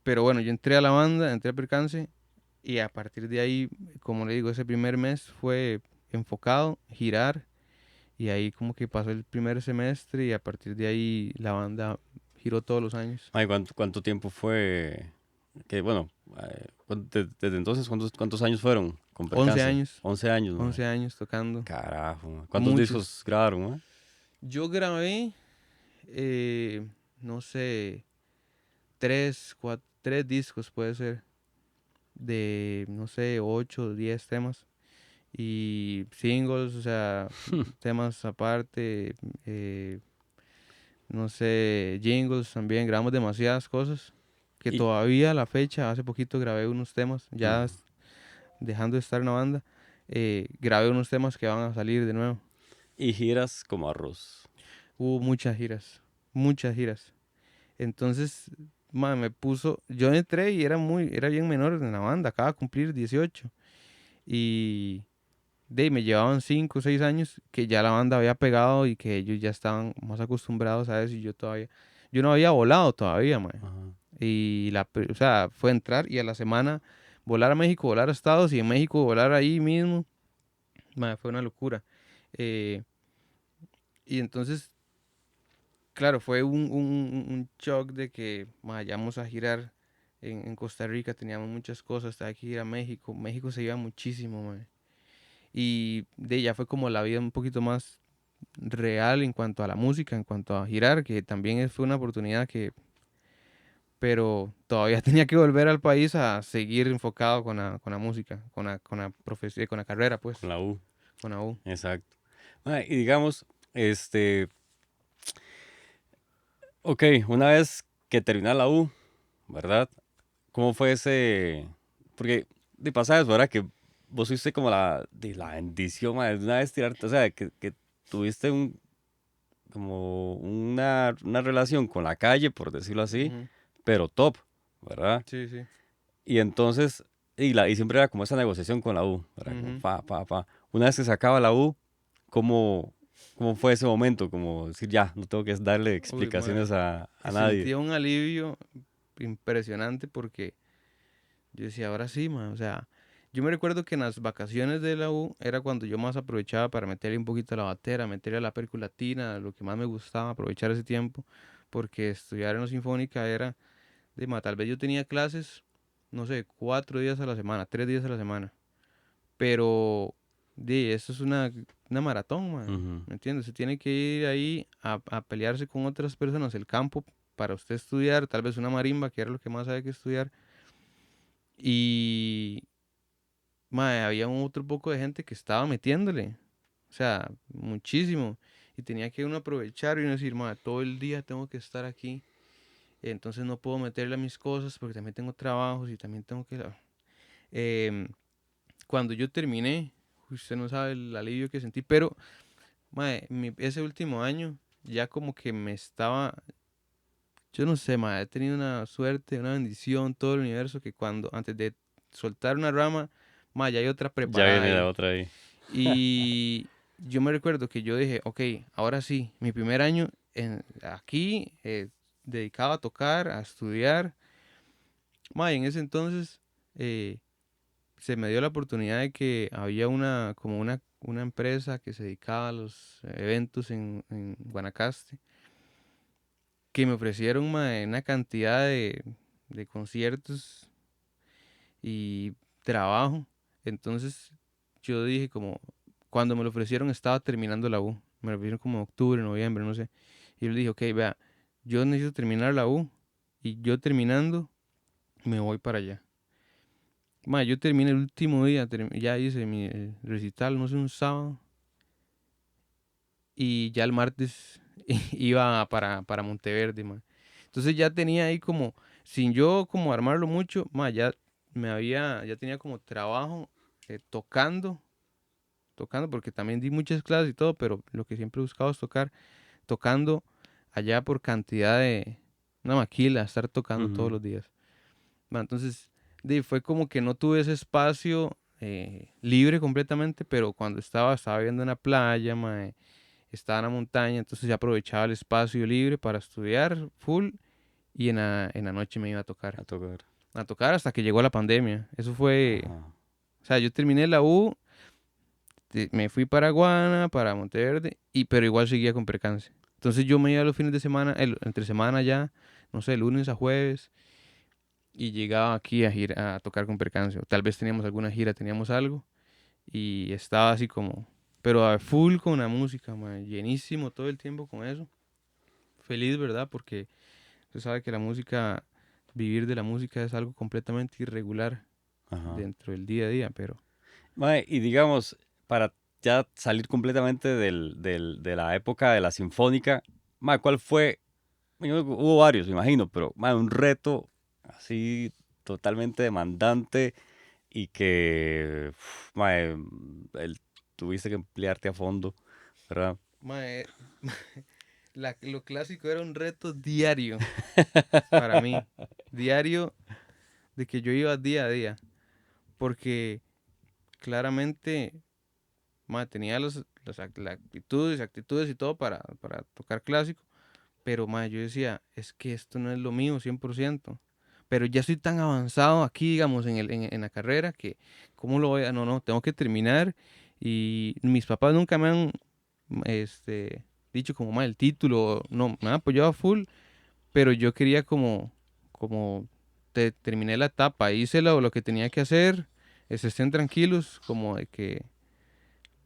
Pero bueno, yo entré a la banda, entré a Percance, y a partir de ahí, como le digo, ese primer mes fue enfocado, girar, y ahí como que pasó el primer semestre, y a partir de ahí la banda giró todos los años. Ay, ¿cuánto tiempo fue? Que bueno, desde entonces, ¿cuántos años fueron con 11 Percance? años, 11 años, mae. 11 años tocando, Carajo, mae. ¿Cuántos muchos. discos grabaron, mae? Yo grabé, no sé, tres discos puede ser, de, no sé, 8 o 10 temas. Y singles, o sea, temas aparte, eh, no sé, jingles también, grabamos demasiadas cosas. Que Y, todavía a la fecha, hace poquito grabé unos temas, ujú. dejando de estar en la banda, grabé unos temas que van a salir de nuevo. Y giras como arroz. Hubo muchas giras, muchas giras. Entonces, me puso, yo entré y era bien menor en la banda, acaba de cumplir 18. Y me llevaban 5 o 6 años que ya la banda había pegado y que ellos ya estaban más acostumbrados a eso y yo no había volado todavía, mae. Ajá. Y o sea, fue entrar y a la semana volar a México, volar a Estados y en México volar ahí mismo, mae, fue una locura. Eh, y entonces, claro, fue un shock de que vayamos a girar en Costa Rica, teníamos muchas cosas, hay que ir a México, México se iba muchísimo, mae. Y ya fue como la vida un poquito más real en cuanto a la música, en cuanto a girar, que también fue una oportunidad pero todavía tenía que volver al país a seguir enfocado con la música, con la profesión, con la carrera, Con pues, la U. con la U. Exacto. Mae, y digamos, ok, una vez que terminé la U, ¿verdad? ¿Cómo fue ese? Porque de pasada es verdad que vos fuiste como la bendición, mae, de una vez tirarte, o sea, que tuviste como una relación con la calle, por decirlo así, Ujú. pero top, ¿verdad? Sí, sí. Y entonces, y siempre era como esa negociación con la U, ¿verdad? Como Ujú. fa, fa, fa. Una vez que se acaba la U, ¿cómo, cómo fue ese momento? Como decir, ya, no tengo que darle Uy, explicaciones a nadie. sentía un alivio impresionante porque yo decía, ahora sí, o sea, yo me recuerdo que en las vacaciones de la U era cuando yo más aprovechaba para meterle un poquito a la batera, meterle a la perculatina, lo que más me gustaba, aprovechar ese tiempo, porque estudiar en la sinfónica era, tal vez yo tenía clases, no sé, 4 días a la semana, 3 días a la semana, pero eso es una maratón, Ujú. ¿me entiendes? Se tiene que ir ahí a pelearse con otras personas, el campo para usted estudiar, tal vez una marimba, que era lo que más había que estudiar, y había un otro poco de gente que estaba metiéndole, o sea, muchísimo, y tenía que uno aprovechar y uno decir, todo el día tengo que estar aquí, entonces no puedo meterle a mis cosas porque también tengo trabajos y también tengo que... Em, cuando yo terminé, usted no sabe el alivio que sentí, pero ese último año ya como que me estaba, yo no sé, he tenido una suerte, una bendición, todo el universo que cuando antes de soltar una rama, ma, ya hay otra Ya preparada viene la ahí. otra ahí. Y yo me recuerdo que yo dije, ok, ahora sí, mi primer año aquí, dedicado a tocar, a estudiar. Ma, y en ese entonces eh, se me dio la oportunidad de que había como una empresa que se dedicaba a los eventos en Guanacaste, que me ofrecieron ma, una cantidad de conciertos y trabajo. Entonces yo dije como, cuando me lo ofrecieron estaba terminando la U. Me lo ofrecieron como en octubre, noviembre, no sé. Y yo le dije, ok, vea, yo necesito terminar la U y yo terminando me voy para allá. Ma, yo terminé el último día, ya hice mi recital, no sé, un sábado. Y ya el martes iba para Monteverde, ma. Entonces ya tenía ahí como, sin yo como armarlo mucho, ma, ya tenía como trabajo tocando, porque también di muchas clases y todo, pero lo que siempre he buscado es tocando allá por cantidad de una maquila, estar tocando todos Ujú. los días. Entonces, fue como que no tuve ese espacio libre completamente, pero cuando estaba viendo en la playa, estaba en la montaña, entonces ya aprovechaba el espacio libre para estudiar full y en la noche me iba A a tocar. tocar hasta que llegó la pandemia. Eso fue, Ajá. o sea, yo terminé la U, me fui para Guana, para Monteverde, pero igual seguía con percance. Entonces yo me iba los fines de semana, entre semana ya, no sé, lunes a jueves, y llegaba aquí a tocar con percance. O tal vez teníamos alguna gira, teníamos algo, y estaba así como, pero a full con la música, llenísimo todo el tiempo con eso. Feliz, ¿verdad? Porque usted sabe que la música, vivir de la música es algo completamente irregular Ajá. dentro del día a día, pero Mae, y digamos, para ya salir completamente de la época de la sinfónica, mae, ¿cuál fue? Bueno, hubo varios, me imagino, pero mae, un reto así totalmente demandante y que mae, tuviste que emplearte a fondo, ¿verdad? mae, lo clásico era un reto diario para mí, diario de que yo iba día a día, porque claramente tenía las actitudes y todo para tocar clásico, pero yo decía, es que esto no es lo mío 100%. Pero ya estoy tan avanzado aquí, digamos, en la carrera que, ¿cómo lo voy a...? No, tengo que terminar. Y mis papás nunca me han dicho como, el título, no, me han apoyado a full, pero yo quería como terminé la etapa, hice lo que tenía que hacer, estén tranquilos, como de que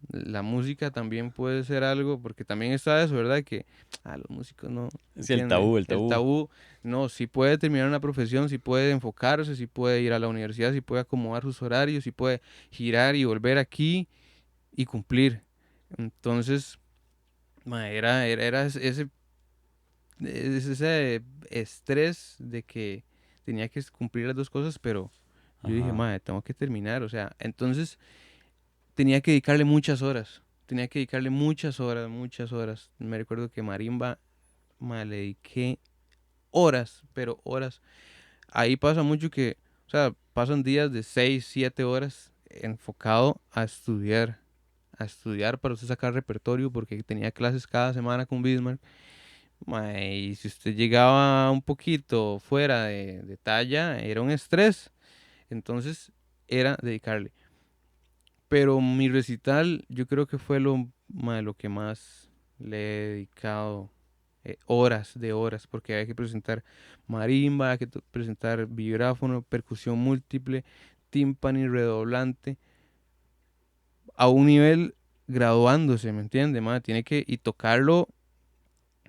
la música también puede ser algo, porque también está eso, ¿verdad? Que los músicos no, Sí, el ¿entiende? tabú, el El tabú. tabú, no, sí puede terminar una profesión, sí puede enfocarse, sí puede ir a la universidad, sí puede acomodar sus horarios, sí puede girar y volver aquí y cumplir. Entonces, era ese estrés de que tenía que cumplir las dos cosas, pero yo dije, Ajá. tengo que terminar, o sea, entonces tenía que dedicarle muchas horas. Tenía que dedicarle muchas horas, muchas horas. Me recuerdo que marimba, le dediqué horas, pero horas. Ahí pasa mucho que, o sea, pasan días de 6 7 horas enfocado a estudiar para usted sacar repertorio, porque tenía clases cada semana con Bismarck. Y si usted llegaba un poquito fuera de talla, era un estrés. Entonces, era dedicarle. Pero mi recital, yo creo que fue lo que más le he dedicado horas de horas, porque hay que presentar marimba, hay que presentar vibráfono, percusión múltiple, tímpani, redoblante, a un nivel graduándose, ¿me entiende, ma? Tiene que y tocarlo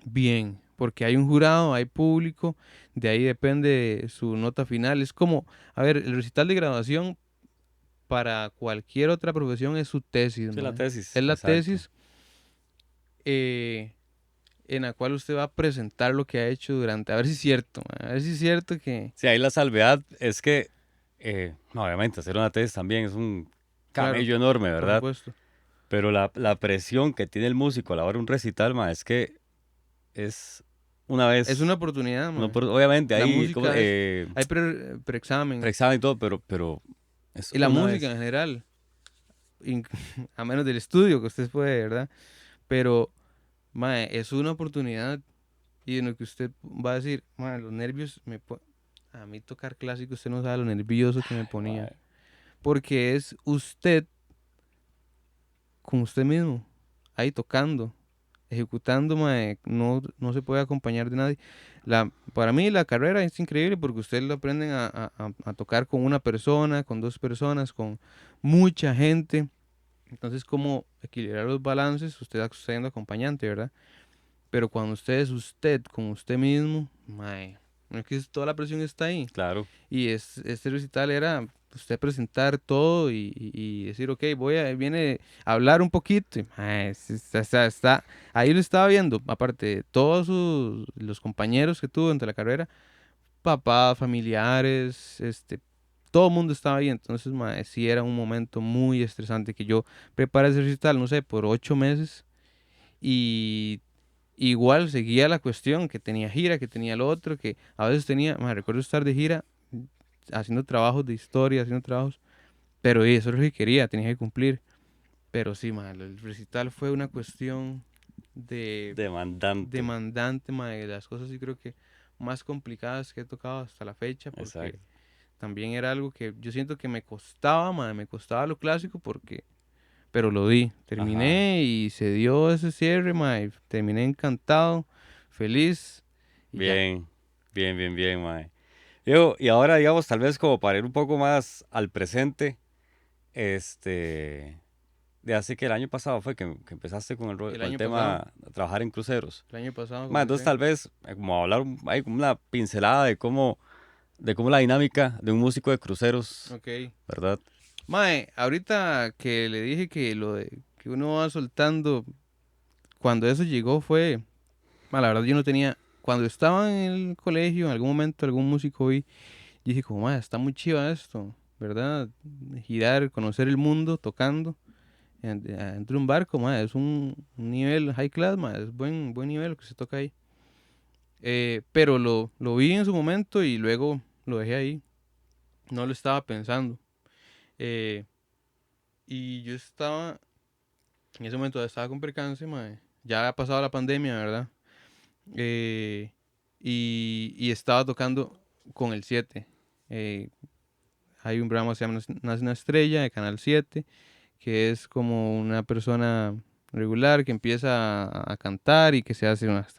bien, porque hay un jurado, hay público, de ahí depende su nota final. Es como, a ver, el recital de graduación para cualquier otra profesión es su tesis, Sí, la mae. tesis, Es la exacto. tesis eh, en la cual usted va a presentar lo que ha hecho durante, a ver si es cierto, mae, a ver si es cierto que, Sí, ahí la salvedad es que, no, obviamente, hacer una tesis también es un claro, camello enorme, por ¿verdad? supuesto. Pero la presión que tiene el músico a la hora de un recital, ma, es que es una Es una vez, oportunidad, mae. obviamente La hay música hay preexamen, preexamen y todo, pero Es Y la una música vez. en general, in- a menos del estudio que usted puede, ¿verdad? Pero, mae, es una oportunidad y en lo que usted va a decir, mae, los nervios a mí tocar clásico, usted no sabe lo nervioso que me Ay, ponía. mae. Porque es usted con usted mismo, ahí tocando, ejecutando, mae, no se puede acompañar de nadie. Para mí la carrera es increíble porque ustedes lo aprenden a tocar con una persona, con dos personas, con mucha gente. Entonces, como equilibrar los balances, usted está siendo acompañante, ¿verdad? Pero cuando usted es usted con usted mismo, mae, es que toda la presión está ahí. Claro, Y este recital era usted presentar todo y decir, ok, viene a hablar un poquito. Y, mae, ahí lo estaba viendo, aparte de todos los compañeros que tuvo durante la carrera, papás, familiares, todo el mundo estaba ahí. Entonces, mae, sí era un momento muy estresante que yo preparé ese recital, no sé, por 8 meses. Y igual seguía la cuestión, que tenía gira, que tenía lo otro, que a veces me recuerdo estar de gira haciendo trabajos de historia, haciendo trabajos, pero eso es lo que quería, tenía que cumplir. Pero sí, el recital fue una cuestión de demandante. demandante, de las cosas sí creo que más complicadas que he tocado hasta la fecha, porque Exacto. también era algo que yo siento que me costaba, me costaba lo clásico porque pero lo di. Ajá. Terminé y se dio ese cierre, mae. Terminé encantado, feliz y ya. Bien, bien, bien, bien, mae. Yo, y ahora, digamos, tal vez como para ir un poco más al presente, este, de así que el año pasado fue que empezaste con El con el año pasado, tema de trabajar en cruceros. el año pasado Mae, entonces comencé. tal vez como hablar, hay como una pincelada de cómo la dinámica de un músico de cruceros, Ok. ¿verdad? Mae, ahorita que le dije que lo de que uno va soltando, cuando eso llegó fue, la verdad yo no tenía, cuando estaba en el colegio, en algún momento algún músico vi, dije como, mae, está muy chiva esto, ¿verdad? Girar, conocer el mundo tocando. Dentro de un barco, es un nivel high class, es buen nivel que se toca ahí. Pero lo vi en su momento y luego lo dejé ahí. No lo estaba pensando. Eh, y yo estaba, en ese momento estaba con percance, ya ha pasado la pandemia, ¿verdad? Eh, y estaba tocando con el 7. Eh, Hay un programa que se llama Nace una estrella de Canal 7 que es como una persona regular que empieza a cantar y que hasta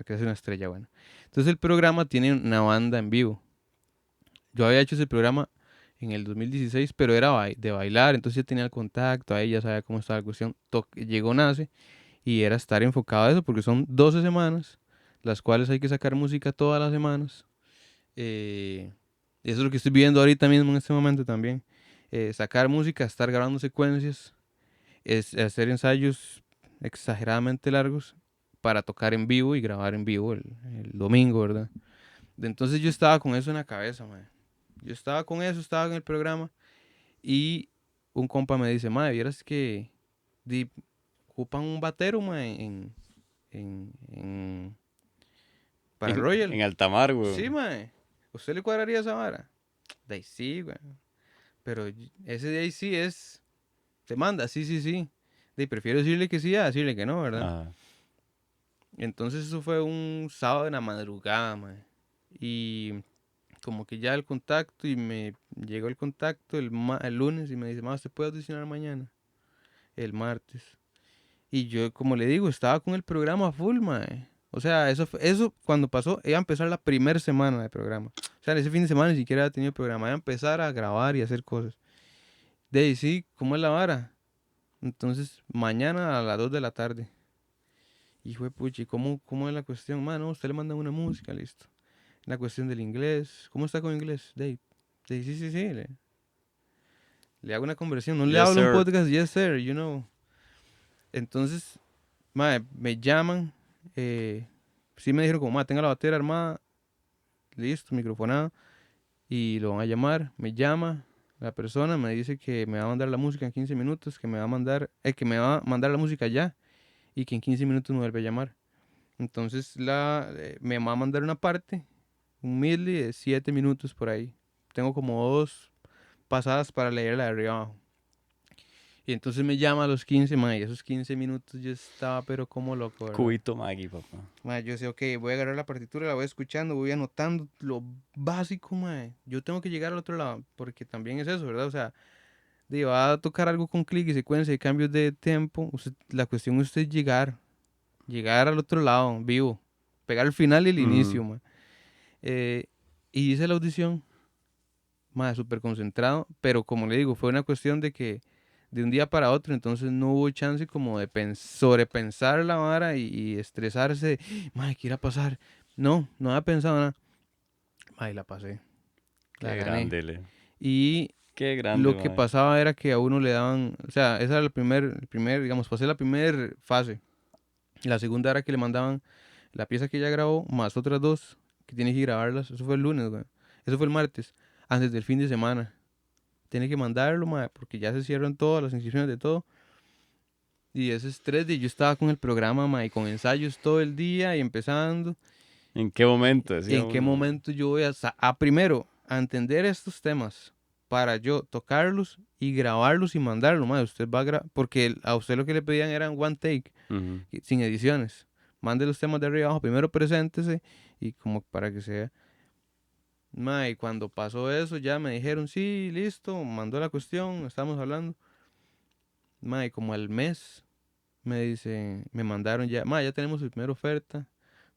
que se hace una estrella buena. Entonces el programa tiene una banda en vivo. Yo había hecho ese programa en el 2016, pero era de bailar, entonces ya tenía el contacto, ahí ya sabía cómo estaba la cuestión. Llegó Nace y era estar enfocado a eso, porque son 12 semanas, las cuales hay que sacar música todas las semanas. Eh, Eso es lo que estoy viendo ahorita mismo en este momento también. Sacar música, estar grabando secuencias, es hacer ensayos exageradamente largos para tocar en vivo y grabar en vivo el domingo, ¿verdad? Entonces yo estaba con eso en la cabeza, mae. Yo estaba con eso, estaba en el programa y un compa me dice, mae, vieras que ocupan un batero, mae, para Royal. En alta mar, Sí, weón. mae. ¿Usted le cuadraría esa vara? De ahí sí, güey. Pero ese de ahí sí es, te manda, sí, sí, sí. De ahí prefiero decirle que sí a decirle que no, ¿verdad? Ajá. Entonces eso fue un sábado en la madrugada, mae. Y como que ya el contacto y me llegó el contacto el lunes y me dice, más, ¿te puede audicionar mañana? El martes. Y yo, como le digo, estaba con el programa full, mae. O sea, eso cuando pasó, iba a empezar la primera semana de programa. O sea, en ese fin de semana ni siquiera había tenido programa. Iba a empezar a grabar y hacer cosas. De ahí sí, ¿cómo es la vara? Entonces, mañana a las 2 de la tarde. Y fue, puchi, ¿cómo es la cuestión? Mano, usted le manda una música, listo. La cuestión del inglés. ¿Cómo está con inglés? Sí, sí, sí, sí. Le hago una conversión. No le Yes, hablo un sir. podcast, yes, sir, you know. Entonces, me llaman. Sí me dijeron como, tenga la batería armada. Listo, microfonada. Y lo van a llamar. Me llama la persona, me dice que me va a mandar la música en 15 minutos, que me va a mandar la música ya y que en 15 minutos me vuelve a llamar. Entonces me va a mandar una parte, un medley de 7 minutos por ahí. Tengo como dos pasadas para leer la de arriba abajo. Y entonces me llama a los 15, mae, y esos 15 minutos yo estaba pero como loco, ¿verdad? Cubito Maggie, papá. Mae, yo decía, ok, voy a agarrar la partitura, la voy escuchando, voy anotando lo básico, mae. Yo tengo que llegar al otro lado, porque también es eso, ¿verdad? O sea, va a tocar algo con clic y secuencia y cambios de tempo. La cuestión es usted llegar al otro lado, vivo. Pegar el final y el inicio, mae. Y hice la audición, mae, súper concentrado, pero como le digo, fue una cuestión de que de un día para otro, entonces no hubo chance como de sobrepensar la vara y estresarse, mae, ¿qué irá a pasar? No había pensado nada. Mae, la pasé, la Qué gané. grande, Le. Y Qué grande, lo que mae. pasaba era que a uno le daban, o sea, esa era el primer, digamos, pasé la primera fase. La segunda era que le mandaban la pieza que ya grabó, más otras dos que tiene que grabarlas. Eso fue el lunes, güey. Eso fue el martes, antes del fin de semana. Tiene que mandarlo, mae, porque ya se cierran todas las inscripciones de todo. Y ese estrés de yo estaba con el programa, mae, con ensayos todo el día y empezando. ¿En qué momento? Decía ¿En qué uno, mae. momento yo voy primero, a entender estos temas para yo tocarlos y grabarlos y mandarlo, mae? Usted va a porque a usted lo que le pedían eran one take, Ujú. sin ediciones. Mande los temas de arriba abajo, primero preséntese y como para que sea. Mae, cuando pasó eso ya me dijeron, sí, listo, mandó la cuestión, estamos hablando. Mae, como al mes me dicen, me mandaron ya, mae, ya tenemos su primera oferta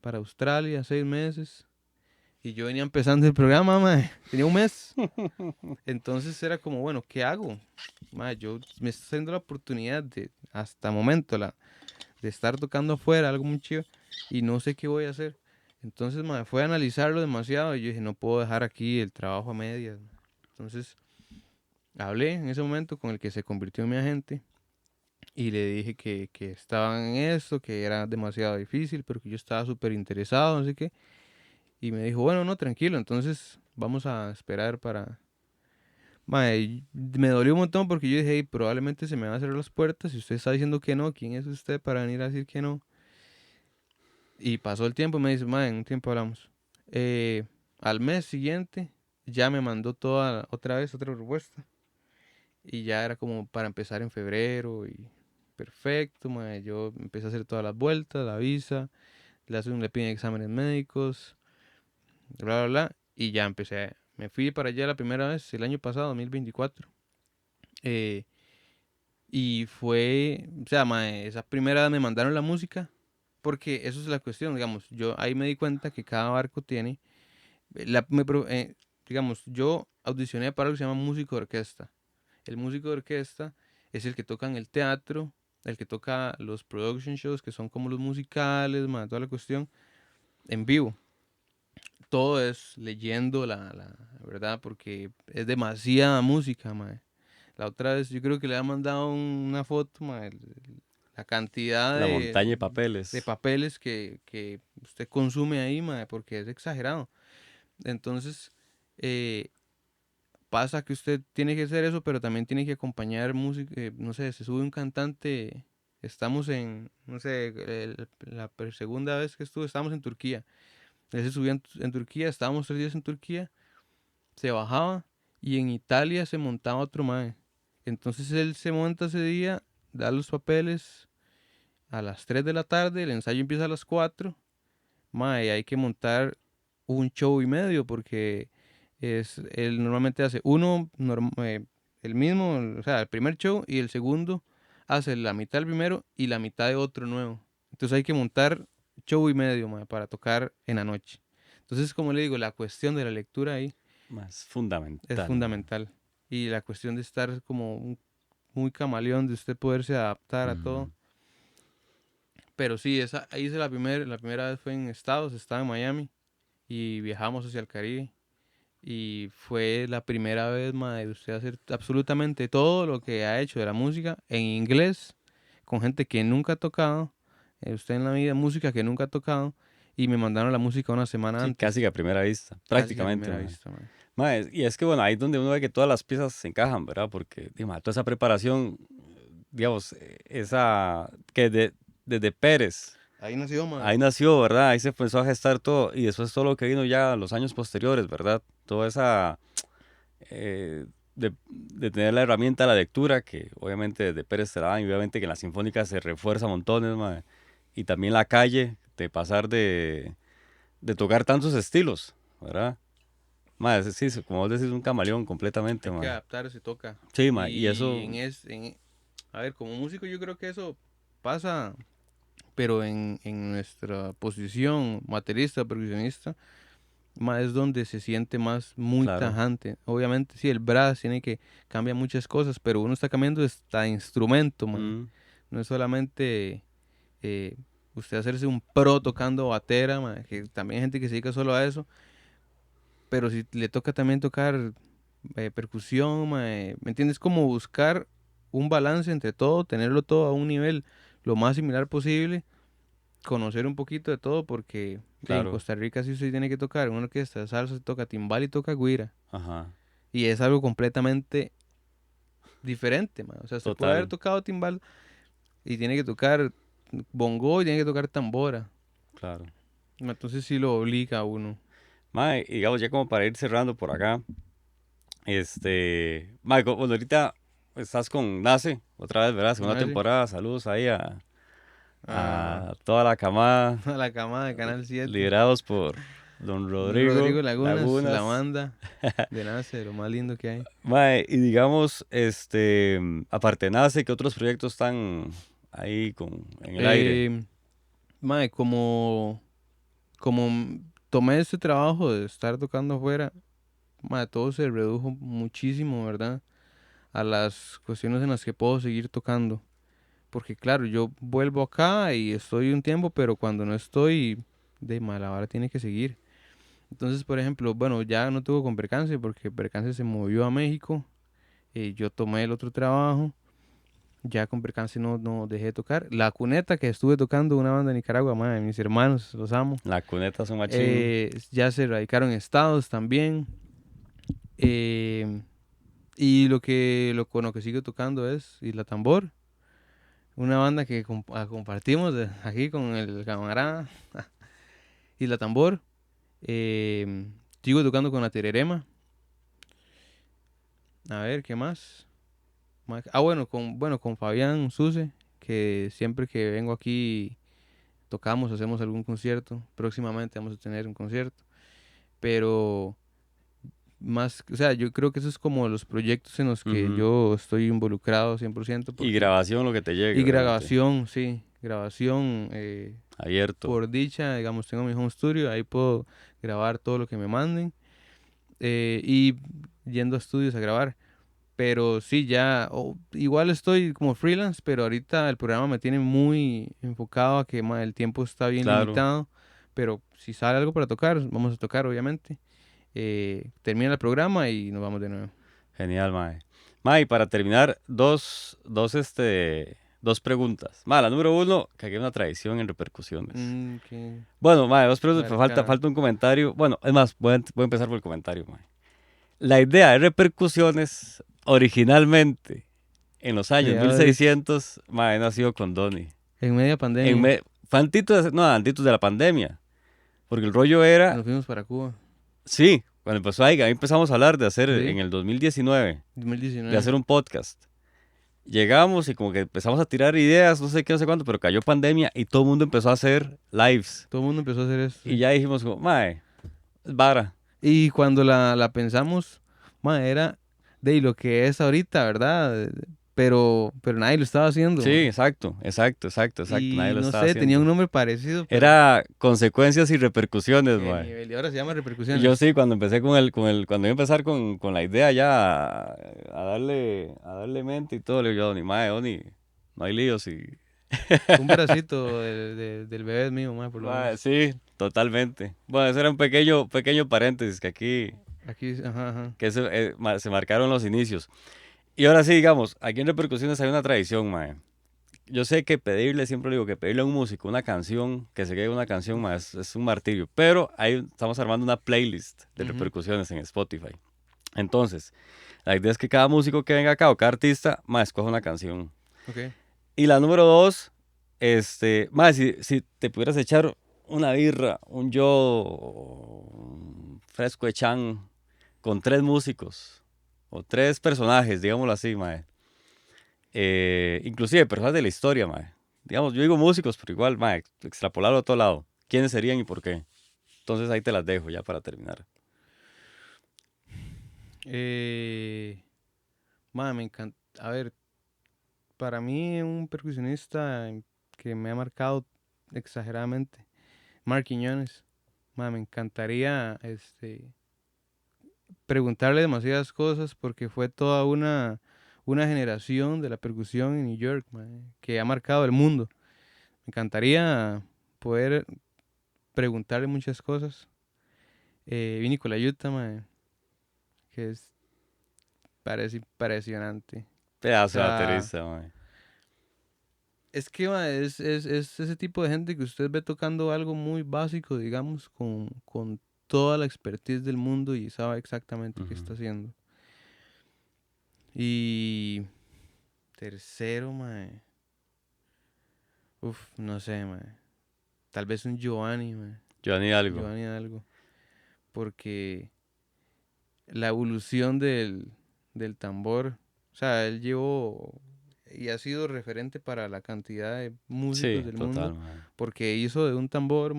para Australia, 6 meses. Y yo venía empezando el programa, mae, tenía un mes. Entonces era como, bueno, ¿qué hago? Mae, yo me estoy haciendo la oportunidad de, hasta el momento, de estar tocando afuera, algo muy chido, y no sé qué voy a hacer. Entonces, mae, fue a analizarlo demasiado y yo dije, no puedo dejar aquí el trabajo a medias. Entonces, hablé en ese momento con el que se convirtió en mi agente y le dije que estaba en eso, que era demasiado difícil, pero que yo estaba súper interesado, no sé qué. Y me dijo, bueno, no, tranquilo, entonces vamos a esperar para... Mae, me dolió un montón porque yo dije, "Ey, probablemente se me van a cerrar las puertas. Si usted está diciendo que no, ¿quién es usted para venir a decir que no?" Y pasó el tiempo y me dice, mae, en un tiempo hablamos. Al mes siguiente ya me mandó otra vez otra propuesta. Y ya era como para empezar en febrero y perfecto, mae. Yo empecé a hacer todas las vueltas, la visa, le piden exámenes médicos, bla, bla, bla. Y ya empecé. Me fui para allá la primera vez el año pasado, 2024. Eh, y fue, o sea, mae, esa primera vez me mandaron la música, porque eso es la cuestión, digamos. Yo ahí me di cuenta que cada barco tiene, digamos, yo audicioné para lo que se llama músico de orquesta. El músico de orquesta es el que toca en el teatro, el que toca los production shows, que son como los musicales, mae, toda la cuestión, en vivo. Todo es leyendo la verdad, porque es demasiada música, mae. La otra vez yo creo que le ha mandado una foto, mae, la cantidad La montaña de de papeles. papeles que usted consume ahí, mae, porque es exagerado. Entonces, eh, pasa que usted tiene que hacer eso, pero también tiene que acompañar música, no sé, se sube un cantante, estamos en, no sé, segunda vez que estuve, estamos en Turquía. Él se subía en Turquía, estábamos 3 días en Turquía, se bajaba y en Italia se montaba otro mae. Entonces él se monta ese día, da los papeles a las 3 de la tarde, el ensayo empieza a las 4. Mae, hay que montar un show y medio porque él normalmente hace el mismo, o sea, el primer show y el segundo hace la mitad del primero y la mitad de otro nuevo. Entonces hay que montar show y medio, mae, para tocar en la noche. Entonces, como le digo, la cuestión de la lectura ahí Más es fundamental, mae. fundamental. Y la cuestión de estar como muy camaleón, de usted poderse adaptar a todo. Ujú. Pero sí, ahí hice la primera vez fue en Estados, estaba en Miami y viajamos hacia el Caribe. Y fue la primera vez, mae, de usted hacer absolutamente todo lo que ha hecho de la música en inglés, con gente que nunca ha tocado, usted en la vida, música que nunca ha tocado, y me mandaron la música una semana Sí, casi que antes, a primera vista, casi que a prácticamente, primera mae. vista, mae. Mae, y es que bueno, ahí es donde uno ve que todas las piezas se encajan, ¿verdad? Porque, mae, toda esa preparación, digamos, esa que desde Pérez, Ahí nació, mae. ahí nació, ¿verdad? Ahí se empezó a gestar todo, y después todo lo que vino ya los años posteriores, ¿verdad? Toda esa, eh, de tener la herramienta de la lectura, que obviamente de Pérez Celedán, y obviamente que en la Sinfónica se refuerza montones, mae. Y también la calle, de pasar de tocar tantos estilos, ¿verdad? Mae, sí, como vos decís, un camaleón completamente, Hay que mae. adaptarse, toca. Sí, mae, y Y eso, a ver, como músico yo creo que eso pasa, pero en nuestra posición baterista, percusionista, es donde se siente más muy claro, tajante. Obviamente, sí, el brass tiene que cambiar muchas cosas, pero uno está cambiando hasta instrumento, man. mm, No es solamente eh, usted hacerse un pro tocando batera, man, que también hay gente que se dedica solo a eso, pero si le toca también tocar percusión, ¿me entiendes? Como buscar un balance entre todo, tenerlo todo a un nivel lo más similar posible, conocer un poquito de todo, porque en claro, Costa Rica si usted tiene que tocar en una orquesta de salsa, se toca timbal y toca güira, ajá, y es algo completamente diferente, man. O sea, usted puede haber total, tocado timbal y tiene que tocar bongo y tiene que tocar tambora. claro. Entonces sí lo obliga a uno. Mae, y digamos, ya como para ir cerrando por acá, mae, bueno, ahorita estás con Nace, otra vez, ¿verdad? Segunda Ah, sí. temporada, saludos ahí A, a toda la camada, a la camada de Canal 7. liderados por don Rodrigo Rodrigo Lagunas, la Lagunas. banda de Nace, lo más lindo que hay. Mae, y digamos, aparte de Nace, ¿qué otros proyectos están ahí en el aire? Eh, como tomé este trabajo de estar tocando afuera, todo se redujo muchísimo, ¿verdad? A las cuestiones en las que puedo seguir tocando. Porque claro, yo vuelvo acá y estoy un tiempo, pero cuando no estoy, de mala hora tiene que seguir. Entonces, por ejemplo, bueno, ya no tuve con Percance porque Percance se movió a México. Yo tomé el otro trabajo. Ya con Percance no dejé de tocar. La Cuneta, que estuve tocando una banda de Nicaragua, madre, mis hermanos, los amo. La cuneta son machín. Ya se radicaron en Estados también. Eh, y con lo que sigo tocando es Isla Tambor, una banda que compartimos aquí con el camarada Isla Tambor. Sigo tocando con la Tererema. A ver, ¿qué más? Bueno, con Fabián Suse, que siempre que vengo aquí tocamos, hacemos algún concierto. Próximamente vamos a tener un concierto. Pero más, o sea, yo creo que eso es como los proyectos en los que Ujú. yo estoy involucrado 100% Y porque... grabación, lo que te llegue, Y obviamente. grabación, sí, grabación. Abierto. Por dicha, digamos, tengo mi home studio, ahí puedo grabar todo lo que me manden. Y yendo a estudios a grabar. Pero sí, ya, igual estoy como freelance, pero ahorita el programa me tiene muy enfocado a que el tiempo está bien Claro. limitado. Pero si sale algo para tocar, vamos a tocar, obviamente. Termina el programa y nos vamos de nuevo. Genial, mae. Mae, y para terminar, dos preguntas. Mae, la número uno, que aquí hay una tradición en repercusiones. Qué Bueno, mae, dos preguntas, pero maricada. falta un comentario. Bueno, es más, voy a empezar por el comentario, mae. La idea de repercusiones, originalmente, en los Sí, años Alex, 1600, mae, nació con Donnie. en media pandemia, Fue no, antitos de la pandemia. Porque el rollo era, nos fuimos para Cuba. sí, cuando ahí empezamos a hablar de hacer, Sí, en el 2019, de 2019. hacer un podcast. Llegamos y como que empezamos a tirar ideas, no sé qué, no sé cuánto, pero cayó pandemia y todo el mundo empezó a hacer lives. Todo el mundo empezó a hacer esto, Y sí. ya dijimos como, mae, es vara. Y cuando la pensamos, era de lo que es ahorita, ¿verdad? Pero nadie lo estaba haciendo, Sí, exacto, exacto, exacto, exacto. Nadie Y lo no estaba sé, tenía un haciendo. nombre parecido, pero Era consecuencias y repercusiones, qué mae. nivel. Y ahora se llama Y yo repercusiones. sí, cuando empecé cuando iba a empezar con la idea ya a darle mente y todo, le digo yo, ni mae, Oni, no hay líos y... Un pedacito del bebé es mío, por lo Mae, menos. sí, totalmente. Bueno, ese era un pequeño paréntesis que aquí, Aquí, ajá, ajá. que se marcaron los inicios. Y ahora sí, digamos, aquí en Repercusiones hay una tradición, mae. Yo sé que siempre digo que pedirle a un músico una canción, que se quede una canción, mae, es un martirio. Pero ahí estamos armando una playlist de Ujú, Repercusiones en Spotify. Entonces, la idea es que cada músico que venga acá o cada artista, mae, escoja una canción. ok. Y la número dos, mae, si te pudieras echar una birra, un fresco de chan con tres músicos, o 3 personajes, digámoslo así, mae. Inclusive personas de la historia, mae. Digamos, yo digo músicos, pero igual, mae, extrapolarlo a todo lado. ¿Quiénes serían y por qué? Entonces ahí te las dejo ya para terminar. Eh, me encanta. A ver, para mí un percusionista que me ha marcado exageradamente, Mark Quiñones. Me encantaría preguntarle demasiadas cosas porque fue toda una generación de la percusión en New York, que ha marcado el mundo. Me encantaría poder preguntarle muchas cosas. Vini Colaiuta, que parece impresionante. O Pedazo de sea, baterista, mae. es que es ese tipo de gente que usted ve tocando algo muy básico, digamos, con toda la expertise del mundo y sabe exactamente qué Ujú. está haciendo. Y tercero, no sé, tal vez un Giovanni, Giovanni algo. Giovanni algo. Porque la evolución del tambor, o sea, él llevó y ha sido referente para la cantidad de músicos Sí, del total, mundo, mae. porque hizo de un tambor,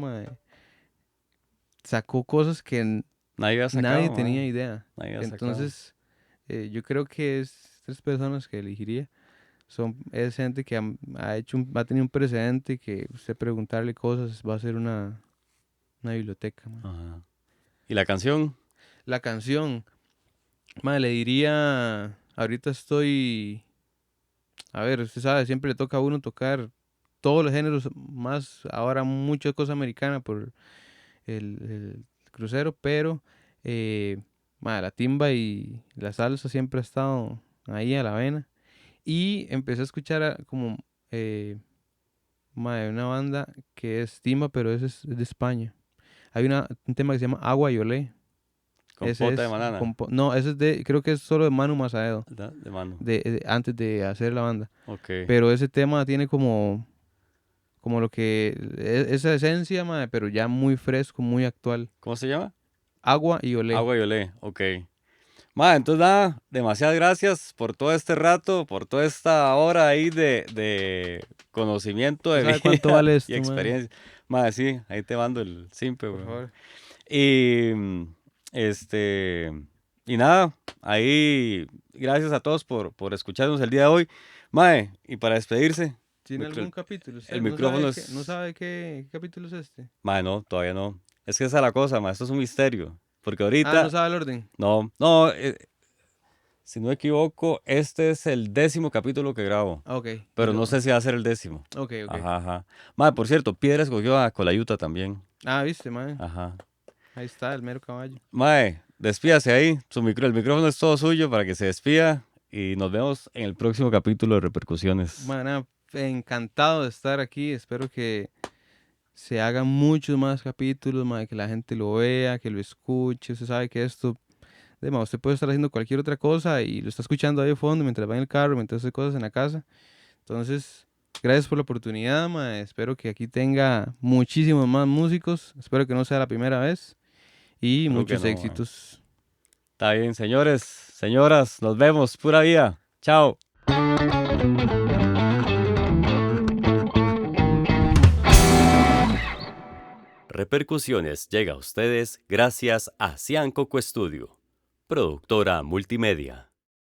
sacó cosas que Nadie había nadie sacado, tenía mae. idea. Nadie había sacado. Entonces, yo creo que es 3 personas que elegiría. Es gente que ha tenido un precedente que usted preguntarle cosas va a ser una biblioteca, Ajá. ¿Y la canción? La canción, le diría, ahorita estoy, a ver, usted sabe, siempre le toca a uno tocar todos los géneros, más ahora mucha cosa americana por el crucero, pero eh, la timba y la salsa siempre ha estado ahí a la vena. Y empecé a escuchar como una banda que es timba, pero ese es de España. Hay un tema que se llama Agua y Olé. Ese Compota de es, banana. no, ese es creo que es solo de Manu Masaedo, ¿Verdad? De mano. antes de hacer la banda. Ok. Pero ese tema tiene como lo que, esa esencia, pero ya muy fresco, muy actual. ¿Cómo se llama? Agua y Olé. Agua y olé. Ok. Ma, entonces nada, demasiadas gracias por todo este rato, por toda esta hora ahí de conocimiento ¿Usted de sabe cuánto vida vale y esto, experiencia. Ma, sí, ahí te mando el simpe, Por weón. favor. Y este, y nada, ahí gracias a todos por escucharnos el día de hoy. Mae, y para despedirse, ¿Tiene algún capítulo? el ¿Usted micrófono no es... sabe qué capítulo es este? Mae, no, todavía no. Es que esa es la cosa, mae, esto es un misterio. Porque Ah, no ahorita, sabe el orden. no, no, si no me equivoco, este es el 10º capítulo que grabo. Ah, ok. Pero no sé si va a ser el 10º. Ok, ok. Ajá, ajá. Mae, por cierto, Piedra escogió a Colayuta también. Ah, viste, Ajá. Ahí está, el mero caballo. Mae, despídase ahí. El micrófono es todo suyo para que se despida. Y nos vemos en el próximo capítulo de Repercusiones. Nada, encantado de estar aquí. Espero que se hagan muchos más capítulos, que la gente lo vea, que lo escuche. Usted sabe que esto, usted puede estar haciendo cualquier otra cosa y lo está escuchando ahí de fondo mientras va en el carro, mientras hace cosas en la casa. Entonces, gracias por la oportunidad, espero que aquí tenga muchísimos más músicos. Espero que no sea la primera vez y Creo que muchos no, mae. éxitos. Está bien, señores, señoras, nos vemos. Pura vida. Chao. Repercusiones llega a ustedes gracias a Cian Coco Studio, productora multimedia.